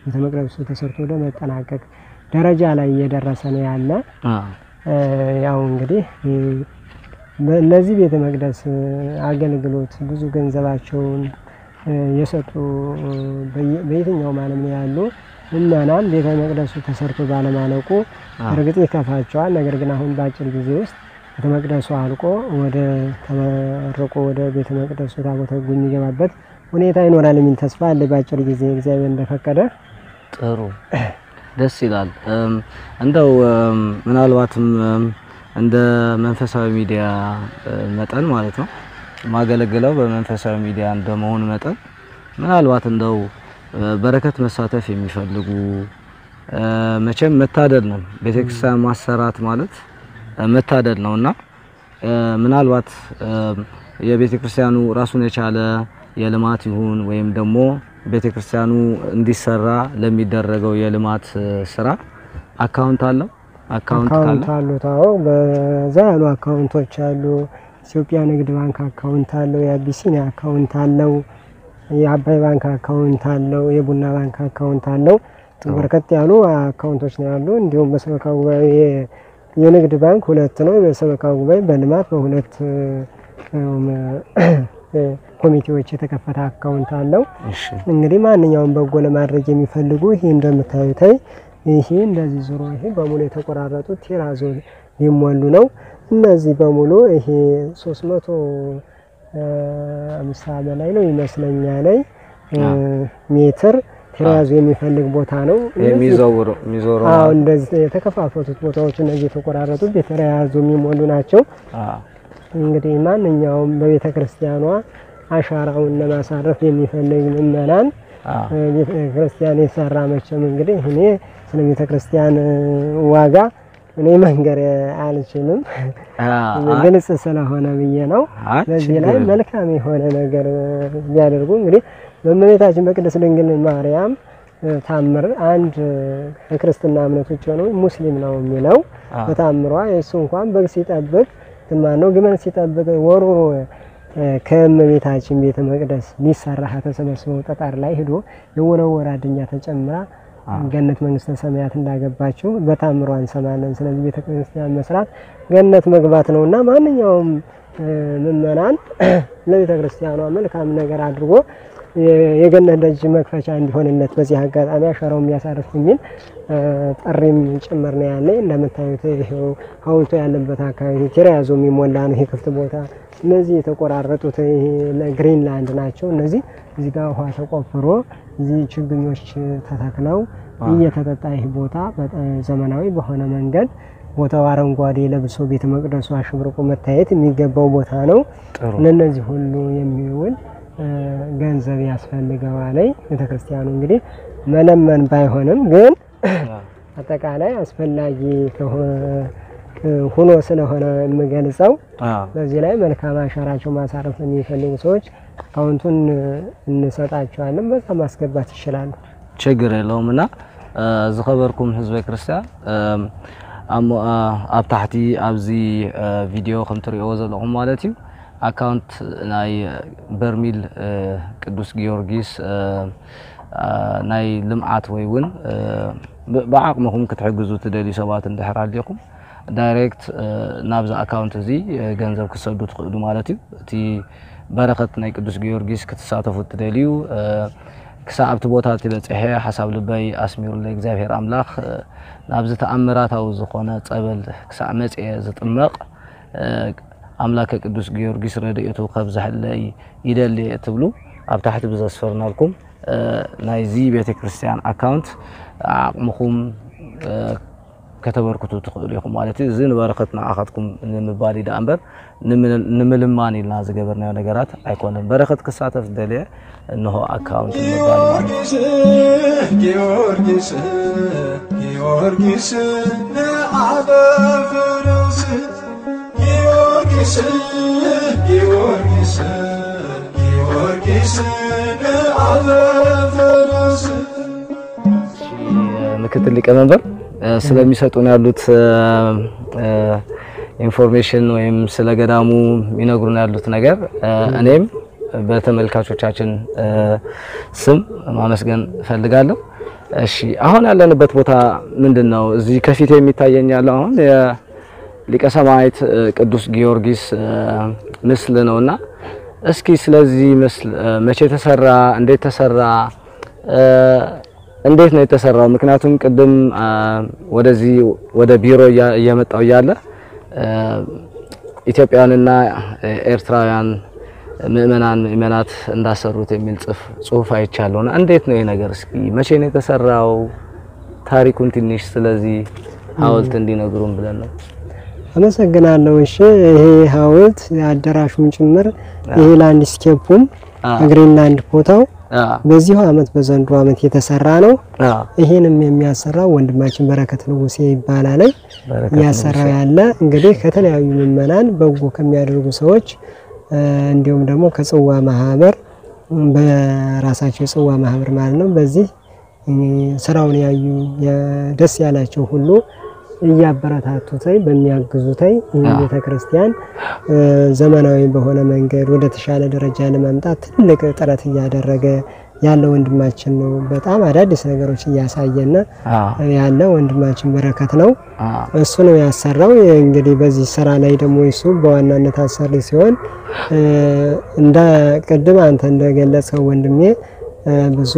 ቤተ መቅደሱ ተሰርቶ ወደ መጠናቀቅ ደረጃ ላይ እየደረሰ ነው ያለ። ያው እንግዲህ ለዚህ ቤተ መቅደስ አገልግሎት ብዙ ገንዘባቸውን የሰጡ በየትኛው ዓለም ላይ ያሉ ምዕመናን ቤተ መቅደሱ ተሰርቶ ባለማለቁ እርግጥ ይከፋቸዋል። ነገር ግን አሁን በአጭር ጊዜ ውስጥ ቤተ መቅደሱ አልቆ ወደ ተመርቆ ወደ ቤተ መቅደሱ ታቦተ ሕጉ የሚገባበት ሁኔታ ይኖራል የሚል ተስፋ አለ በአጭር ጊዜ እግዚአብሔር እንደፈቀደ። ጥሩ ደስ ይላል። እንደው ምናልባትም እንደ መንፈሳዊ ሚዲያ መጠን ማለት ነው ማገለግለው በመንፈሳዊ ሚዲያ እንደመሆኑ መጠን ምናልባት እንደው በረከት መሳተፍ የሚፈልጉ መቼም መታደል ነው። ቤተክርስቲያን ማሰራት ማለት መታደል ነውና ምናልባት የቤተክርስቲያኑ ራሱን የቻለ የልማት ይሁን ወይም ደግሞ ቤተክርስቲያኑ እንዲሰራ ለሚደረገው የልማት ስራ አካውንት አለው። አካውንት አለው። በዛ ያሉ አካውንቶች አሉ። ኢትዮጵያ ንግድ ባንክ አካውንት አለው፣ የአቢሲኒያ አካውንት አለው፣ የአባይ ባንክ አካውንት አለው፣ የቡና ባንክ አካውንት አለው። በርከት ያሉ አካውንቶች ነው ያሉ። እንዲሁም በሰበካ ጉባኤ የንግድ ባንክ 2 ነው። በሰበካ ጉባኤ በልማት በሁለት ኮሚቴዎች የተከፈተ አካውንት አለው። እንግዲህ ማንኛውም በጎ ለማድረግ የሚፈልጉ ይሄ እንደምታዩት ይሄ እንደዚህ ዙሮ ይሄ በሙሉ የተቆራረጡት ቴራዞ ሊሞሉ ነው። እነዚህ በሙሉ ይሄ 350 በላይ ነው ይመስለኛል ሜትር ቴራዞ የሚፈልግ ቦታ ነው። የሚዞረው እንደዚህ የተከፋፈቱት ቦታዎች እነዚህ የተቆራረጡት በቴራዞ የሚሞሉ ናቸው። እንግዲህ ማንኛውም በቤተ ክርስቲያኗ አሻራውን ለማሳረፍ የሚፈልግ ምዕመናን ቤተ ክርስቲያን የሰራ መቼም እንግዲህ እኔ ስለ ቤተ ክርስቲያን ዋጋ እኔ መንገር አልችልም፣ ግልጽ ስለሆነ ብዬ ነው። በዚህ ላይ መልካም የሆነ ነገር ቢያደርጉ እንግዲህ በእመቤታችን በቅድስት ድንግል ማርያም ታምር አንድ ክርስትና እምነት ውጭ ነው ሙስሊም ነው የሚለው በታምሯ እሱ እንኳን በግ ሲጠብቅ ማነው ግመል ሲጠብቅ ወሮ ከእመቤታችን ቤተ መቅደስ ሊሰራ ተሰበሰበው ጠጣር ላይ ሄዶ የወረወራ ድኛ ተጨምራ ገነት መንግስተ ሰማያት እንዳገባቸው በታምሯ እንሰማለን። ስለዚህ ቤተ ክርስቲያን መስራት ገነት መግባት ነውና ማንኛውም ምዕመናን ለቤተ ክርስቲያኗ መልካም ነገር አድርጎ የገነት ደጅ መክፈቻ እንዲሆንለት በዚህ አጋጣሚ አሻራው የሚያሳርፍ የሚል ጥሪም ጭምር ነው ያለኝ። እንደምታዩት ይሄው ሐውልቱ ያለበት አካባቢ ቴራዞ የሚሞላ ነው። ይሄ ክፍት ቦታ እነዚህ የተቆራረጡት ለግሪንላንድ ናቸው። እነዚህ እዚህ ጋር ውሃ ተቆፍሮ እዚህ ችግኞች ተተክለው እየተጠጣ ይሄ ቦታ በጣም ዘመናዊ በሆነ መንገድ ቦታው አረንጓዴ ለብሶ ቤተ መቅደሱ አሽብርቆ መታየት የሚገባው ቦታ ነው። ለነዚህ ሁሉ የሚውል ገንዘብ ያስፈልገዋል። ቤተክርስቲያኑ እንግዲህ መለመን ባይሆንም ግን አጠቃላይ አስፈላጊ ሆኖ ስለሆነ የምገልጸው በዚህ ላይ መልካም አሻራቸው ማሳረፍ የሚፈልጉ ሰዎች አካውንቱን እንሰጣቸዋለን በዛ ማስገባት ይችላሉ። ችግር የለውምና ዝኸበርኩም ህዝበ ክርስቲያን ኣብ ታሕቲ ኣብዚ ቪድዮ ከም ትሪእዎ ዘለኹም ማለት እዩ አካውንት ናይ በርሚል ቅዱስ ጊዮርጊስ ናይ ልምዓት ወይ ውን بعقمكم كتحجزوا تدلي سبات اندحر عليكم دايركت نابز اكاونت زي ገንዘብ كسدو تخدو مالتي تي بركه ናይ ቅዱስ ጊዮርጊስ كتساتفوا تدليو كسابت ቦታት ይበጽሐ ሐሳብ ልበይ አስሚሩ ለእግዚአብሔር አምላክ ናብዝ ተአምራታው ዝኾነ ጸበል ክሳዕ መጽ ዝጥመቅ አምላክ ቅዱስ ጊዮርጊስ ረድኤቱ ከብዛህለይ ይደል ትብሉ ኣብ ታሕቲ ብዘስፈርናልኩም ናይዚ ቤተክርስቲያን አካውንት አቅምኩም ከተበርክቱ ትخلو ይኹም ማለት እዚ ንበረከትና አኻትኩም ንምባል ዳንበር ንምልማን ኢልና ዝገበርና ነገራት አይኮነም በረከት ክሳተፍ ደለ እንሆ አካውንት ንምባል ማለት ጊዮርጊስ ጊዮርጊስ ነአበፍሩስ ጊዮርጊስ ጊዮርጊስ ጊዮርጊስ ነአበፍሩስ ምክትል ሊቀመንበር ስለሚሰጡን ያሉት ኢንፎርሜሽን ወይም ስለገዳሙ ሚነግሩን ያሉት ነገር እኔም በተመልካቾቻችን ስም ማመስገን ፈልጋለሁ። እሺ አሁን ያለንበት ቦታ ምንድነው? እዚህ ከፊት የሚታየኝ ያለው አሁን የሊቀ ሰማዕታት ቅዱስ ጊዮርጊስ ምስል ነውና እስኪ ስለዚህ ምስል መቼ ተሰራ፣ እንዴት ተሰራ፣ እንዴት ነው የተሰራው? ምክንያቱም ቅድም ወደዚህ ወደ ቢሮ እየመጣው ያለ ኢትዮጵያውያንና ኤርትራውያን ምእመናት እንዳሰሩት የሚል ጽሁፍ አይቻለውና እንዴት ነው ይሄ ነገር? እስኪ መቼ ነው የተሰራው? ታሪኩን ትንሽ ስለዚህ ሐውልት እንዲነግሩን ብለን ነው። አመሰግናለሁ። እሺ ይሄ ሐውልት አዳራሹን ጭምር ይሄ ላንድስኬፑም ግሪንላንድ ቦታው በዚህ አመት በዘንድሮ አመት የተሰራ ነው። ይሄንም የሚያሰራው ወንድማችን በረከት ንጉሴ ይባላል። ያሰራው ያለ እንግዲህ ከተለያዩ ምእመናን በጎ ከሚያደርጉ ሰዎች እንዲሁም ደግሞ ከጽዋ ማህበር በራሳቸው ጽዋ ማህበር ማለት ነው በዚህ ስራውን ያዩ ደስ ያላቸው ሁሉ እያበረታቱታይ በሚያግዙታይ ቤተክርስቲያን ዘመናዊ በሆነ መንገድ ወደ ተሻለ ደረጃ ለማምጣት ትልቅ ጥረት ያደረገ ያለ ወንድማችን ነው። በጣም አዳዲስ ነገሮች ያሳየና ያለ ወንድማችን በረከት ነው። እሱ ነው ያሰራው። እንግዲህ በዚህ ስራ ላይ ደግሞ እሱ በዋናነት አሰሪ ሲሆን እንደ ቀደም አንተ እንደገለጸው ወንድሜ ብዙ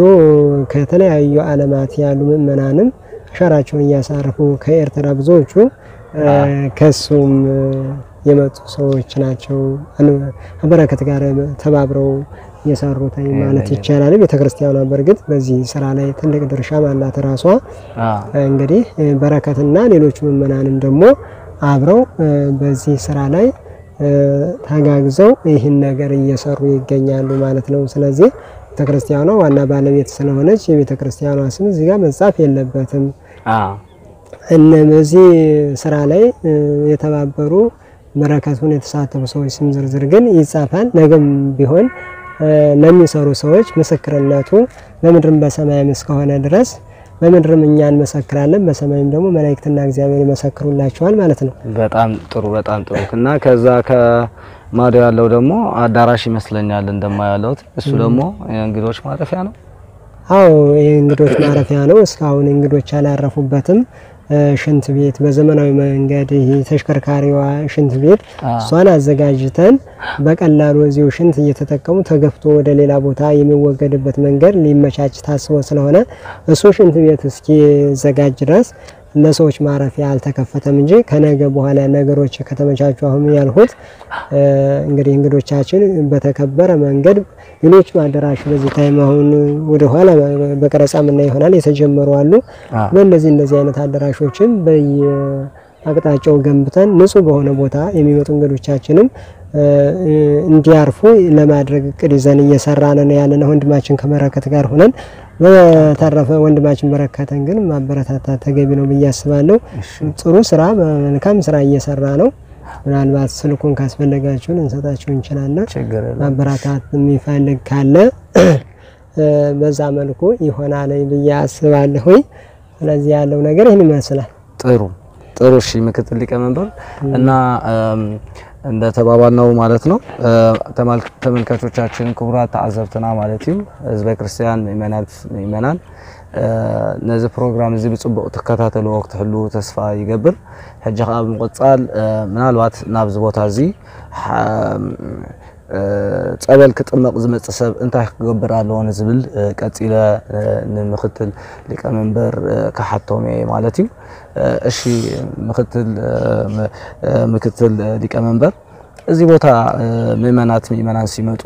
ከተለያዩ ዓለማት ያሉ ምእመናንም ሸራቸውን ያሳርፉ ከኤርትራ ብዙዎቹ ከሱም የመጡ ሰዎች ናቸው። በረከት ጋር ተባብረው የሰሩት ማለት ይቻላል። ቤተክርስቲያኗ በርግጥ በዚህ ስራ ላይ ትልቅ ድርሻ አላት ራሷ። እንግዲህ በረከትና ሌሎች ምእመናንም ደግሞ አብረው በዚህ ስራ ላይ ታጋግዘው ይህን ነገር እየሰሩ ይገኛሉ ማለት ነው። ስለዚህ ቤተክርስቲያኗ ዋና ባለቤት ስለሆነች የቤተክርስቲያኗ ስም እዚህ ጋር መጻፍ የለበትም። እነዚህ ስራ ላይ የተባበሩ በረከቱን የተሳተፉ ሰዎች ስም ዝርዝር ግን ይጻፋል። ነገም ቢሆን ለሚሰሩ ሰዎች ምስክርነቱ በምድርም በሰማይም እስከሆነ ድረስ በምድርም እኛን መሰክራለን በሰማይም ደግሞ መላእክትና እግዚአብሔር ይመሰክሩላቸዋል ማለት ነው። በጣም ጥሩ እና ከዛ ከማዶ ያለው ደግሞ አዳራሽ ይመስለኛል እንደማያለው እሱ ደግሞ የእንግዶች ማረፊያ ነው። አዎ የእንግዶች ማረፊያ ነው። እስካሁን እንግዶች አላረፉበትም። ሽንት ቤት በዘመናዊ መንገድ ተሽከርካሪዋ ሽንት ቤት እሷን አዘጋጅተን በቀላሉ እዚሁ ሽንት እየተጠቀሙ ተገፍቶ ወደ ሌላ ቦታ የሚወገድበት መንገድ ሊመቻች ታስቦ ስለሆነ እሱ ሽንት ቤት እስኪ ዘጋጅ ድረስ ለሰዎች ማረፊያ አልተከፈተም እንጂ ከነገ በኋላ ነገሮች ከተመቻቹ አሁን ያልሁት እንግዲህ እንግዶቻችን በተከበረ መንገድ ሌሎች ማደራሽ በዚህ ታይም አሁን ወደ ኋላ በቀረጻ ምን ይሆናል የተጀመሩ አሉ በእነዚህ አይነት አደራሾችን በየአቅጣጫው ገንብተን ንጹህ በሆነ ቦታ የሚመጡ እንግዶቻችንም እንዲያርፉ ለማድረግ እቅድ ይዘን እየሰራን ነው ያለነው ወንድማችን ከበረከት ጋር ሆነን በተረፈ ወንድማችን በረከተን ግን ማበረታታት ተገቢ ነው ብያስባለሁ ጥሩ ስራ መልካም ስራ እየሰራ ነው ምናልባት ስልኩን ካስፈለጋችሁን እንሰጣችሁ እንችላለን ማበረታታት የሚፈልግ ካለ በዛ መልኩ ይሆናል ብያስባለሁ ስለዚህ ያለው ነገር ይሄን ይመስላል ጥሩ እሺ ምክትል ሊቀመንበር እና እንደ ተባባልነው ማለት ነው ተመልካቾቻችን ክቡራት ተዓዘብትና ማለት ነው ህዝበ ክርስቲያን ምእመናን ነዚህ ፕሮግራም እዚ ብጽቡቅ ተከታተሉ ወቅት ሁሉ ተስፋ ይገብር ሕጂ ካብ ምቆጻል ምናልባት ናብዝ ቦታ እዚ ጸበል ክጥመቅ ዝመጽ ሰብ እንታይ ክገብር ኣለዎን ዝብል ቀጺለ ንምክትል ሊቀመንበር ከሓቶም ማለት እዩ እሺ ምክትል ሊቀመንበር እዚህ ቦታ ምእመናን ሲመጡ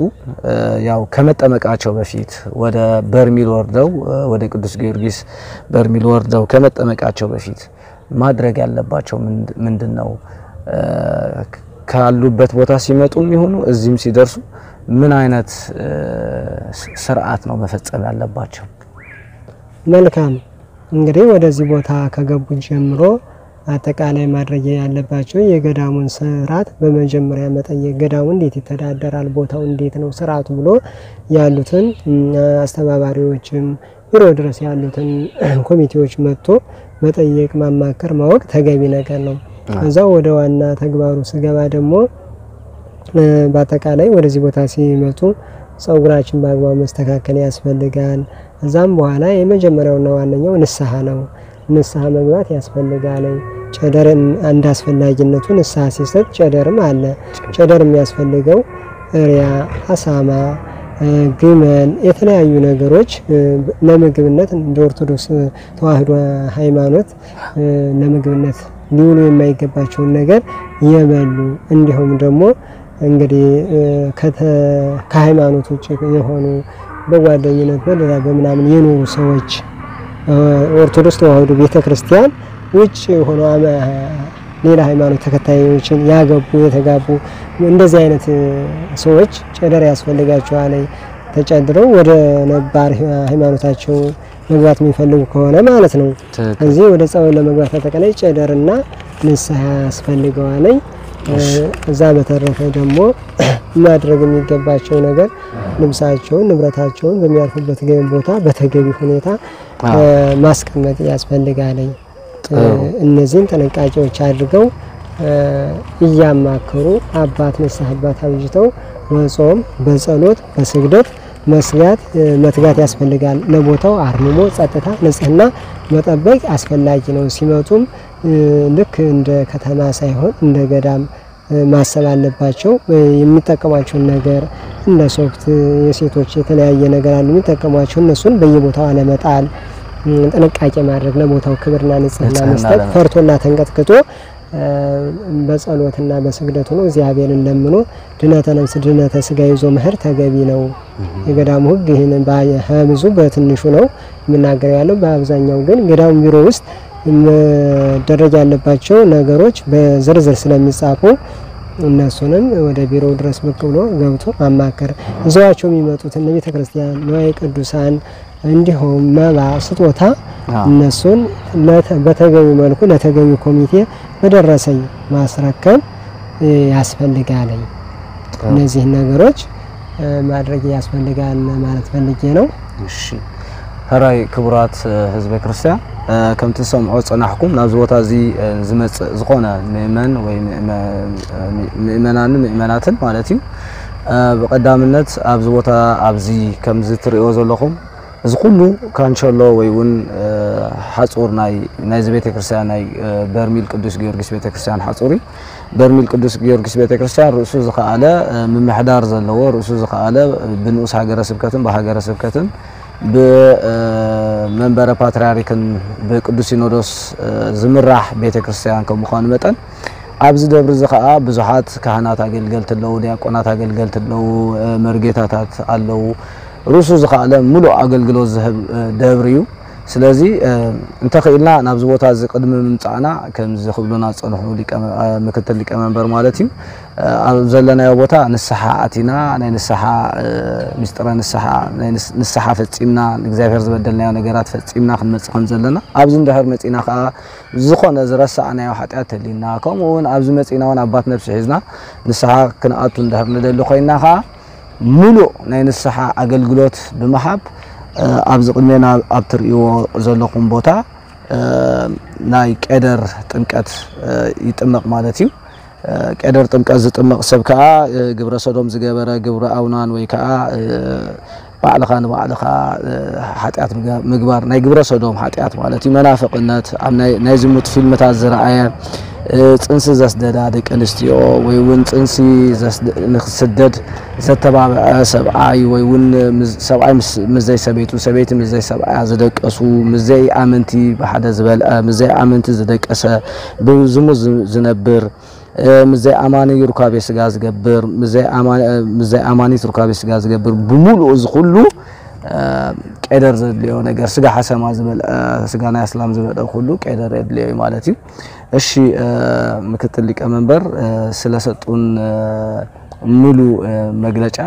ያው ከመጠመቃቸው በፊት ወደ በርሚል ወርደው ወደ ቅዱስ ጊዮርጊስ በርሚል ወርደው ከመጠመቃቸው በፊት ማድረግ ያለባቸው ምንድነው ካሉበት ቦታ ሲመጡም ይሁኑ እዚህም ሲደርሱ ምን አይነት ስርዓት ነው መፈጸም ያለባቸው መልካም እንግዲህ ወደዚህ ቦታ ከገቡ ጀምሮ አጠቃላይ ማድረግ ያለባቸው የገዳሙን ስርዓት በመጀመሪያ መጠየቅ ገዳሙ እንዴት ይተዳደራል ቦታው እንዴት ነው ስርዓቱ ብሎ ያሉትን አስተባባሪዎችም ቢሮ ድረስ ያሉትን ኮሚቴዎች መጥቶ መጠየቅ ማማከር ማወቅ ተገቢ ነገር ነው እዛው ወደ ዋና ተግባሩ ስገባ ደግሞ በአጠቃላይ ወደዚህ ቦታ ሲመጡ ጸጉራችን በአግባቡ መስተካከል ያስፈልጋል እዛም በኋላ የመጀመሪያውና ዋነኛው ንስሐ ነው ንስሐ መግባት ያስፈልጋል ጨደርን አንድ አስፈላጊነቱ ንስሐ ሲሰጥ ጨደርም አለ ጨደር የሚያስፈልገው እሪያ አሳማ ግመል የተለያዩ ነገሮች ለምግብነት እንደ ኦርቶዶክስ ተዋህዶ ሃይማኖት ለምግብነት ሊውሉ የማይገባቸውን ነገር የበሉ እንዲሁም ደግሞ እንግዲህ ከሃይማኖት ውጭ የሆኑ በጓደኝነት በሌላ በመናምን የኖሩ ሰዎች ኦርቶዶክስ ተዋህዶ ቤተክርስቲያን ውጭ ሆኖ ሌላ ሃይማኖት ተከታዮችን ያገቡ የተጋቡ እንደዚህ አይነት ሰዎች ጨደር ያስፈልጋቸዋል ተጨድረው ወደ ነባር ሃይማኖታቸው መግባት የሚፈልጉ ከሆነ ማለት ነው እዚህ ወደ ጸበል ለመግባት ተጠቅላይ ጨደርና ንስሐ ያስፈልጋል እዛ በተረፈ ደግሞ ማድረግ የሚገባቸው ነገር ልብሳቸውን ንብረታቸውን በሚያርፉበት ቦታ በተገቢ ሁኔታ ማስቀመጥ ያስፈልጋል እነዚህን ጥንቃቄዎች አድርገው እያማከሩ አባት ንስሐ አባት አብጅተው በጾም በጸሎት በስግደት መስጋት መትጋት ያስፈልጋል ለቦታው አርምሞ ጸጥታ ንጽህና መጠበቅ አስፈላጊ ነው ሲመጡም ልክ እንደ ከተማ ሳይሆን እንደ ገዳም ማሰብ አለባቸው የሚጠቀማቸው ነገር እንደ ሶፍት የሴቶች የተለያየ ነገር አሉ የሚጠቀማቸው እነሱን በየቦታው አለመጣል ጥንቃቄ ማድረግ ለቦታው ክብርና ንጽህና መስጠት ፈርቶና ተንቀጥቅጦ በጸሎትና በስግደት ነው እግዚአብሔርን ለምኖ ድነተ ነፍስ ድነተ ስጋ ይዞ መህር ተገቢ ነው የገዳሙ ህግ ይሄንን በብዙ በትንሹ ነው ምናገር ያለው በአብዛኛው ግን ገዳሙ ቢሮ ውስጥ ደረጃ ያለባቸው ነገሮች በዝርዝር ስለሚጻፉ እነሱንም ወደ ቢሮ ድረስ ብቅ ብሎ ገብቶ ማማከር እዛቸው የሚመጡት እነ ቤተክርስቲያን ነው ቅዱሳን እንዲሁም መባ ስጦታ እነሱን በተገቢ መልኩ ለተገቢ ኮሚቴ በደረሰኝ ማስረከብ ያስፈልጋል እነዚህ ነገሮች ማድረግ ያስፈልጋል ማለት ፈልጌ ነው እሺ هراي كبرات حزب ክርስቲያን كم تسمعوا صناحكم نازوتا زي زمص زخونه مؤمن ወይ ምእመናትን ማለት እዩ በቀዳምነት ኣብዚ ቦታ ኣብዚ ከም ዝትሪኦ ዘለኹም እዚ ኩሉ ካንቸሎ ወይውን ሓጹር ናይ ቤተክርስትያን ናይ በርሚል ቅዱስ ጊዮርጊስ ቤተክርስትያን ሓጹሪ በርሚል ቅዱስ ጊዮርጊስ ቤተክርስትያን ርእሱ ዝኸኣለ ምምሕዳር ዘለዎ ርእሱ ዝኸኣለ ብንኡስ ሃገረ ስብከትን በሃገረ ስብከትን በመንበረ ፓትርያርክን በቅዱስ ሲኖዶስ ዝምራሕ ቤተክርስትያን ከም ምዃኑ መጠን ኣብዚ ደብሪ ዝኸኣ ብዙሓት ካህናት አገልገልት ኣለው ዲያቆናት አገልገልት ኣለው መርጌታታት ኣለው ርእሱ ዝኸኣለ ሙሉእ አገልግሎት ዝህብ ደብሪ እዩ ስለዚ እንተኸኢልና ናብዚ ቦታ እዚ ቅድሚ ምምጻእና ከም ዝኽብሉና ፀንሑ ምክትል ሊቀመንበር ማለት እዩ ኣብ ዘለናዮ ቦታ ንስሓ ኣቲና ናይ ንስሓ ምስጥረ ንስሓ ፈጺምና እግዚአብሔር ዝበደልናዮ ነገራት ፈጺምና ክንመጽእ ከም ዘለና ኣብዚ እንድሕር መጺና ከዓ ዝኾነ ዝረሳዕናዮ ኃጢአት ተሊና ከምኡውን ኣብዚ መጺና እውን ኣባት ነፍሲ ሒዝና ንስሓ ክንኣቱ እንድሕር ንደሊ ኮይና ከዓ ሙሉእ ናይ ንስሓ አገልግሎት ብምሃብ ኣብዚ ቅድሜና ኣብ ትርእይዎ ዘለኹም ቦታ ናይ ቀደር ጥምቀት ይጥመቕ ማለት እዩ ቀደር ጥምቀት ዝጥመቕ ሰብ ከዓ ግብረ ሰዶም ዝገበረ ግብረ ኣውናን ወይ ከዓ ባዕልኻ ንባዕልኻ ኃጢአት ምግባር ናይ ግብረ ሰዶም ኃጢአት ማለት እዩ መናፍቅነት ኣብ ናይ ዝሙት ፊልምታት ዝረአየ ጽንሲ ዘስደዳ ደቂ ኣንስትዮ ወይ እውን ጽንሲ ንኽስደድ ዘተባብዐ ሰብኣይ ወይ እውን ሰብኣይ ምዘይ ሰበይቱ ሰበይቲ ምዘይ ሰብኣያ ዝደቀሱ ምዘይ ኣመንቲ ብሓደ ዝበልዐ ምዘይ ኣመንቲ ዝደቀሰ ብዝሙት ዝነብር ምዘይ ኣማኒ ሩካቤ ስጋ ዝገብር ምዘይ ኣማኒት ሩካቤ ስጋ ዝገብር ብሙሉእ እዚ ኩሉ ቀደር ዘድልዮ ነገር ስጋ ሓሰማ ዝበልዐ ስጋ ናይ እስላም ዝበልዐ ኩሉ ቀደር የድልዮ ማለት እዩ እሺ ምክትል ሊቀመንበር ስለሰጡን ሙሉ መግለጫ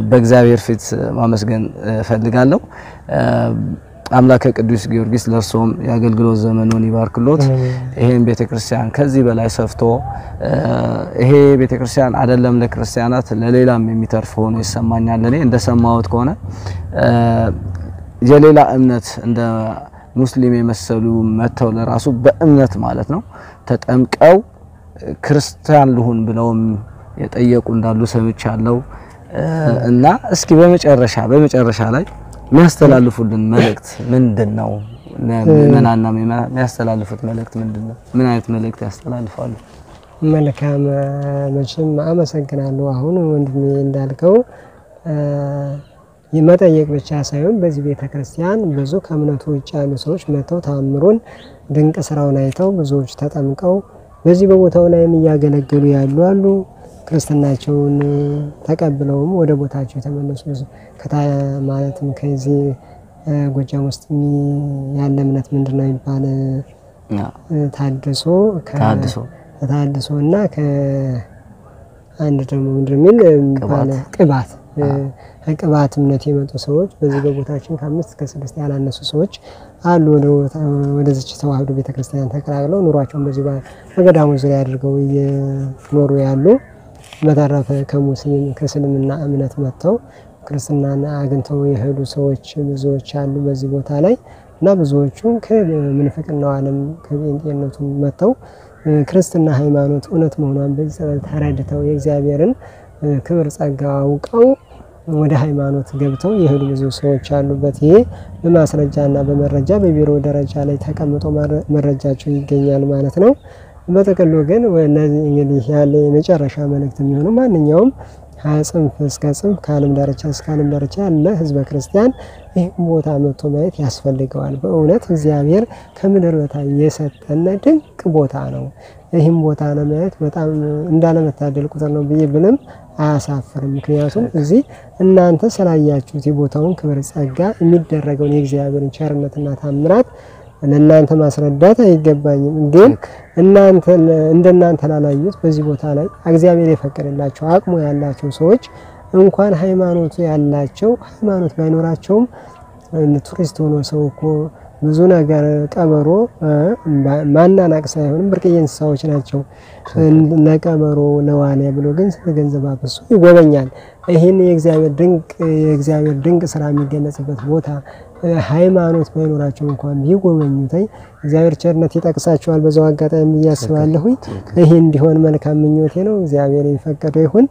በእግዚአብሔር ፊት ማመስገን ፈልጋለሁ አምላከ ቅዱስ ጊዮርጊስ ለርሶም ያገልግሎት ዘመኑን ይባርክሎት ይሄን ቤተክርስቲያን ከዚህ በላይ ሰፍቶ ይሄ ቤተክርስቲያን አይደለም ለክርስቲያናት ለሌላም የሚተርፍ ሆኖ ይሰማኛል እኔ እንደሰማሁት ከሆነ የሌላ እምነት እንደ ሙስሊም የመሰሉ መተው ለራሱ በእምነት ማለት ነው ተጠምቀው ክርስቲያን ልሁን ብለውም የጠየቁ እንዳሉ ሰምቻለሁ እና እስኪ በመጨረሻ ላይ የሚያስተላልፉልን መልእክት ምንድነው ለምናና የሚያስተላልፉት መልእክት ምንድነው ምን አይነት መልእክት ያስተላልፋሉ መልካም መቼም አመሰግናለሁ አሁን ወንድሜ እንዳልከው የመጠየቅ ብቻ ሳይሆን በዚህ ቤተክርስቲያን ብዙ ከእምነቱ ውጭ ያሉ ሰዎች መተው ታምሩን ድንቅ ስራውን አይተው ብዙዎች ተጠምቀው በዚህ በቦታው ላይ የሚያገለግሉ ያሉ አሉ ክርስትናቸውን ተቀብለውም ወደ ቦታቸው የተመለሱ ማለትም ከዚህ ጎጃም ውስጥ ያለ እምነት ምንድነው ይባል ታድሶና ከአንድ ደግሞ ምንድነው ቅባት እምነት የመጡ ሰዎች በዚህ በቦታችን ከ5 እስከ 6 ያላነሱ ሰዎች አሉ ወደዚህ ተዋህዶ ቤተክርስቲያን ተቀላቅለው ኑሯቸውን በዚህ በገዳሙ ዙሪያ አድርገው እየኖሩ ያሉ መተረፈ ከሙስሊም ከእስልምና እምነት መጥተው ክርስትናን አግኝተው የሄዱ ሰዎች ብዙዎች አሉ በዚህ ቦታ ላይ እና ብዙዎቹ ከምንፍቅናው ዓለም ከቤንጤነቱ መጥተው ክርስትና ሃይማኖት እውነት መሆኗን በዚህ ተረድተው የእግዚአብሔርን ክብር ጸጋ አውቀው ወደ ሃይማኖት ገብተው የሄዱ ብዙ ሰዎች አሉበት ይሄ በማስረጃና በመረጃ በቢሮ ደረጃ ላይ ተቀምጦ መረጃቸው ይገኛል ማለት ነው በተከለ ግን ወነዚህ እንግዲህ ያለ የመጨረሻ መልእክት የሚሆነው ማንኛውም ሀጽንፍ እስከ ጽንፍ ከዓለም ዳርቻ እስከ ዓለም ዳርቻ ያለ ህዝበ ክርስቲያን ይህ ቦታ መጥቶ ማየት ያስፈልገዋል በእውነት እግዚአብሔር ከምድር በታች የሰጠን ድንቅ ቦታ ነው ይህም ቦታ ለማየት በጣም እንዳለመታደል ቁጥር ነው ብዬብንም አያሳፍርም ምክንያቱም እዚህ እናንተ ስላያችሁት የቦታውን ክብር ጸጋ የሚደረገውን የእግዚአብሔርን ቸርነትና ታምራት ለእናንተ ማስረዳት አይገባኝም ግን እናንተ እንደናንተ ላላዩት በዚህ ቦታ ላይ እግዚአብሔር የፈቀደላቸው አቅሙ ያላቸው ሰዎች እንኳን ሃይማኖቱ ያላቸው ሃይማኖት ባይኖራቸውም ቱሪስት ሆኖ ሰው እኮ ብዙ ነገር ቀበሮ ማናናቅ ሳይሆን ብርቅዬ እንስሳዎች ናቸው ለቀበሮ ለዋሊያ ብሎ ግን ስለገንዘብ አብሶ ይጎበኛል ይሄን የእግዚአብሔር ድንቅ ስራ የሚገለጽበት ቦታ ሃይማኖት ባይኖራቸው እንኳን ቢጎበኙታይ እግዚአብሔር ቸርነት ይጠቅሳቸዋል በዛው አጋጣሚ ያስባለሁ ይሄ እንዲሆን መልካም ምኞቴ ነው እግዚአብሔር ይፈቀደው ይሁን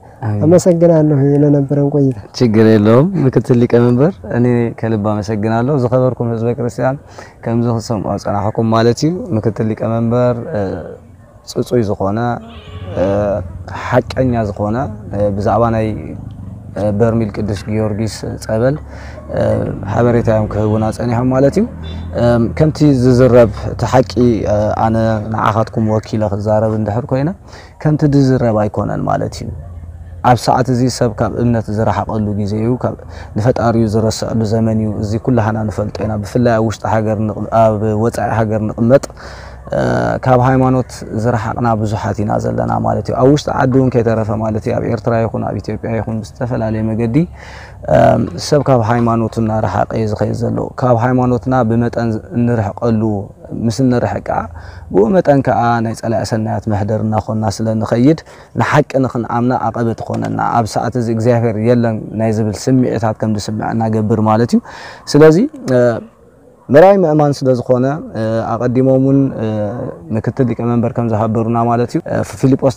አመሰግናለሁ ለነበረን ቆይታ ችግር የለውም ምክትል ሊቀመንበር እኔ ከልብ አመሰግናለሁ ዘኸበርኩም ህዝበ ክርስቲያን ከምዘ ሰምዑ ጸናሐኩም ማለት እዩ ምክትል ሊቀመንበር ጽጹይ ዝኾነ ሐቀኛ ዝኾነ ብዛዕባ ናይ በርሚል ቅዱስ ጊዮርጊስ ጸበል ሓበሬታዮም ክህቡና ጸኒሖም ማለት እዩ ከምቲ ዝዝረብ ተሐቂ ኣነ ንዓኻትኩም ወኪለ ክዛረብ እንድሕር ኮይነ ከምቲ ዝዝረብ ኣይኮነን ማለት እዩ ኣብ ሰዓት እዚ ሰብ ካብ እምነት ዝረሓቐሉ ግዜ እዩ ካብ ንፈጣሪዩ ዝረስዕሉ ዘመን እዩ እዚ ኩላህና ንፈልጦ ኢና ብፍላይ ኣብ ውሽጢ ሃገር ኣብ ወፃኢ ሃገር ንቕመጥ ካብ ሃይማኖት ዝረሓቕና ብዙሓት ኢና ዘለና ማለት እዩ ኣብ ውሽጢ ዓዲ እውን ከይተረፈ ማለት እዩ ኣብ ኤርትራ ይኹን ኣብ ኢትዮጵያ ይኹን ብዝተፈላለየ መገዲ ሰብ ካብ ሃይማኖቱ እናረሓቐ ዝኸይድ ዘሎ ካብ ሃይማኖትና ብመጠን እንርሕቐሉ ምስ እንርሕቕ ከዓ ብኡ መጠን ከዓ ናይ ጸላኢ ሰናያት መሕደር እናኾንና ስለ ንኸይድ ንሓቂ ንኽንኣምና ዓቐበት ኾነና ኣብ ሰዓት እዚ እግዚኣብሔር የለን ናይ ዝብል ስምዒታት ከም ዝስምዐና ገብር ማለት እዩ ስለዚ ምራይ ምእማን ስለ ዝኾነ ኣቐዲሞምን ምክትል ሊቀመንበር ከም ዝሃበሩና ማለት እዩ ፊልጶስ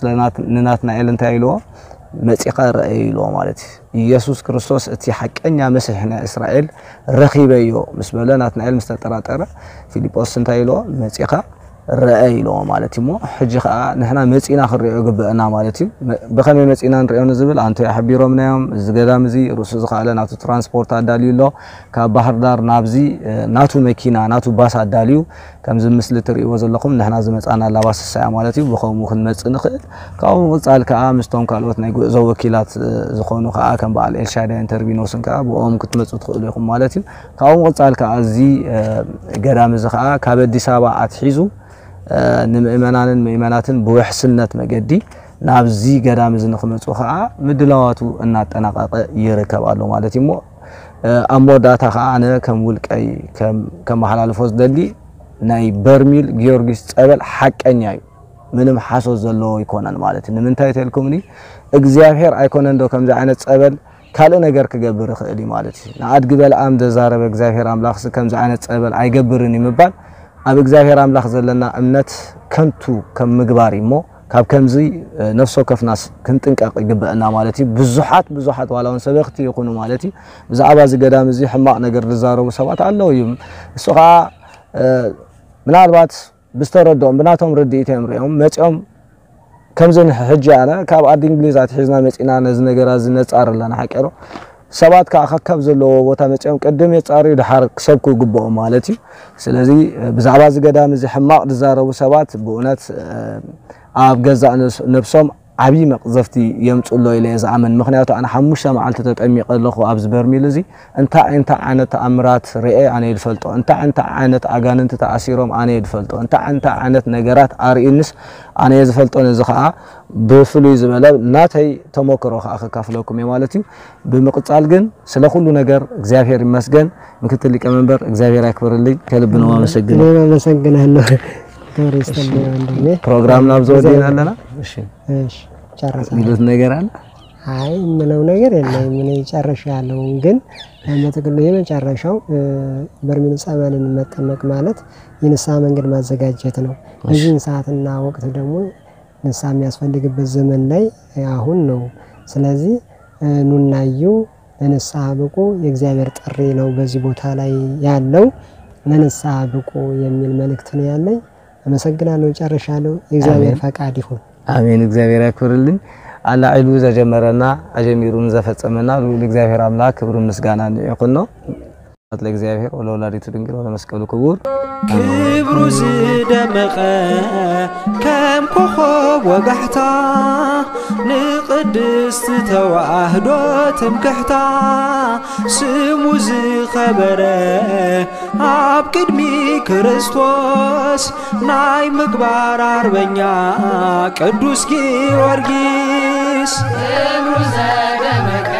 ንናትናኤል እንታይ ኢልዎ መጺኻ ረአይ ኢልዎ ማለት እዩ ኢየሱስ ክርስቶስ እቲ ሓቀኛ መሲሕ ናይ እስራኤል ረኺበዮ ምስ በለ ናትናኤል ምስ ተጠራጠረ ፊልጶስ እንታይ ኢልዎ መጺኻ ረአይ ኢልዎ ማለት እዩ ሕጂ ከዓ ንሕና መጺና ክንሪኦ ግብአና ማለት እዩ ብኸመይ መጺና ንሪኦ ንዝብል አንተ ያሕቢሮምናዮም እዚ ገዳም እዚ ርእሱ ዝኻለ ናቱ ትራንስፖርት ኣዳልዩሎ ካብ ባህር ዳር ናብዚ ናቱ መኪና ናቱ ባስ ኣዳልዩ ከምዚ ምስሊ ትርእይዎ ዘለኹም ንሕና ዝመጻና ላባስ ሳያ ማለት እዩ ብኸምኡ ክንመጽእ ንኽእል ካብኡ ቅጻል ከዓ ምስቶም ካልኦት ናይ ጉዕዞ ወኪላት ዝኾኑ ከዓ ከም በዓል ኤልሻዳይ ኢንተርቪኖስን ከዓ ብኦም ክትመጹ ትኽእሉ ኢኹም ማለት እዩ ካብኡ ቅጻል ከዓ እዚ ገዳም እዚ ከዓ ካብ አዲስ ኣበባ ኣትሒዙ ንምእመናንን ምእመናትን ብውሕስነት መገዲ ናብዚ ገዳም እዚ ንኽመጹ ከዓ ምድላዋቱ እናጠናቀቀ ይርከብ ኣሎ ማለት እዩ ኣብ መወዳእታ ከዓ ኣነ ከም ውልቀይ ከም መሓላልፎ ዝደሊ ናይ በርሚል ጊዮርጊስ ጸበል ሓቀኛ እዩ ምንም ሓሶት ዘለዎ ይኮነን ማለት እዩ ንምንታይ ተልኩምኒ እግዚአብሔር ኣይኮነን ዶ ከምዚ ዓይነት ጸበል ካልእ ነገር ክገብር ይኽእል ማለት እዩ ንኣድጊ በልዓም ዘዛረበ እግዚአብሔር ኣምላኽ ከምዚ ዓይነት ጸበል ኣይገብርን ይምባል ኣብ እግዚአብሔር ኣምላኽ ዘለና እምነት ከንቱ ከም ምግባር እሞ ካብ ከምዚ ነፍሶ ከፍናስ ክንጥንቀቅ ይግበአና ማለት እዩ ብዙሓት ዋላውን ሰበኽቲ ይኹኑ ማለት እዩ ብዛዕባ እዚ ገዳም እዚ ሕማቕ ነገር ዝዛረቡ ሰባት ኣለዉ እዮም እሱ ከዓ ምናልባት ብዝተረድኦም ብናቶም ርድኢቶም ሪኦም መፂኦም ከምዚ ሕጂ ኣነ ካብ ኣዲ እንግሊዝ ኣትሒዝና መፂና ነዚ ነገር እዚ ነፃር ኣለና ሓቀሮ ሰባት ከዓ ከከብ ዘለዎ ቦታ መፂኦም ቅድም የፃርዩ ድሓር ክሰብኩ ይግብኦም ማለት እዩ ስለዚ ብዛዕባ እዚ ገዳም እዚ ሕማቕ ዝዛረቡ ሰባት ብእውነት ኣብ ገዛእ ነብሶም ዓብይ መቅዘፍቲ የምፅሎ ኢለ ዝኣምን ምክንያቱ ኣነ 5 መዓልቲ ተጠሚቀ ኣለኹ ኣብዚ በርሚል እዚ እንታይ ዓይነት ተኣምራት ርኤ ኣነ ይፈልጦ እንታይ ዓይነት ኣጋንንቲ ተኣሲሮም ኣነ ይፈልጦ እንታይ ዓይነት ነገራት ኣርእንስ ኣነ ዝፈልጦ ነዚ ከዓ ብፍሉይ ዝበለ ናተይ ተሞክሮ ከዓ ክካፍለኩም ማለት እዩ ብምቅጻል ግን ስለ ኩሉ ነገር እግዚአብሔር ይመስገን ምክትል ሊቀመንበር እግዚአብሔር ያክብርልኝ ከልብ ነው አመሰግናለሁ ፕሮግራም ናብዞ ወዲና አለና እሺ ጨረሰን ሚሉት ነገር አለ አይ ምለው ነገር የለም ምን ይጨርሻለሁ ግን በጥቅሉ የመጨረሻው በርሚል ጸበልን መጠመቅ ማለት የንስሐ መንገድ ማዘጋጀት ነው በዚህ ሰዓትና ወቅት ደግሞ ንስሐ የሚያስፈልግበት ዘመን ላይ አሁን ነው ስለዚህ ኑናዩ ለንስሐ ብቁ የእግዚአብሔር ጥሪ ነው በዚህ ቦታ ላይ ያለው ለንስሐ ብቁ የሚል መልእክት ነው ያለኝ አመሰግናለሁ ጨርሻለሁ እግዚአብሔር ፈቃድ ይሁን አሜን እግዚአብሔር ያክብርልኝ አላ አይሉ ዘጀመረና አጀሚሩን ዘፈጸመና ለእግዚአብሔር አምላክ ክብሩን ምስጋና ይሁን ነው ለእግዚአብሔር ወለወላዲቱ ድንግል ወለመስቀሉ ክቡር ክብሩ ዝደመቀ ከም ኮኸብ ወጋሕታ ንቅድስት ተዋህዶ ትምክሕታ ስሙ ዝኸበረ ኣብ ቅድሚ ክርስቶስ ናይ ምግባር አርበኛ ቅዱስ ጊዮርጊስ ክብሩ ዝደመቀ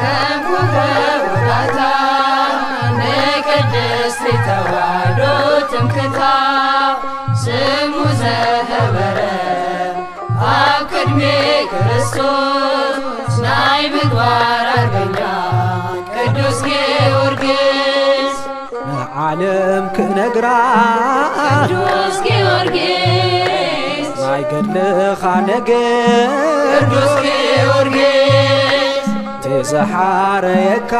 ከም ኮኸብ ወጋሕታ ንቅድስት ተዋህዶ ክርስቶስ ናይ ምግባር አርበኛ ቅዱስ ጊዮርጊስ ዓለም ክነግራ ቅዱስ ጊዮርጊስ ናይ ገድልኻ ነገር ቅዱስ ጊዮርጊስ ተዘሓረየካ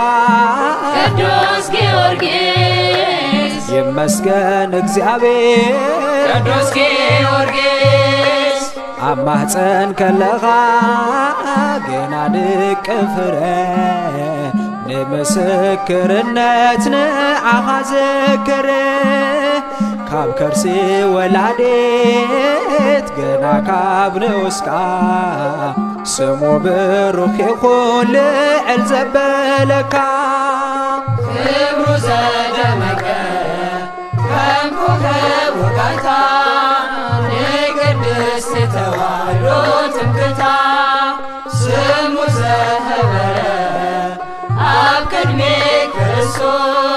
ቅዱስ ጊዮርጊስ ይመስገን እግዚአብሔር ቅዱስ ጊዮርጊስ ኣብ ማህፀን ከለኻ ገና ንቅፍረ ንምስክርነት ንዓኻ ዘክረ ካብ ከርሲ ወላዴት ገና ካብ ንውስካ ስሙ ብሩኽ ይኹን ልዕል ዘበለካ ክብሩ ዘደመቀ ከም ኮኸብ ወጋታ ንቅድስት ተዋሕዶ ትምክህታ ስሙ ዘኸበረ ኣብ ቅድሚ ክርስቶስ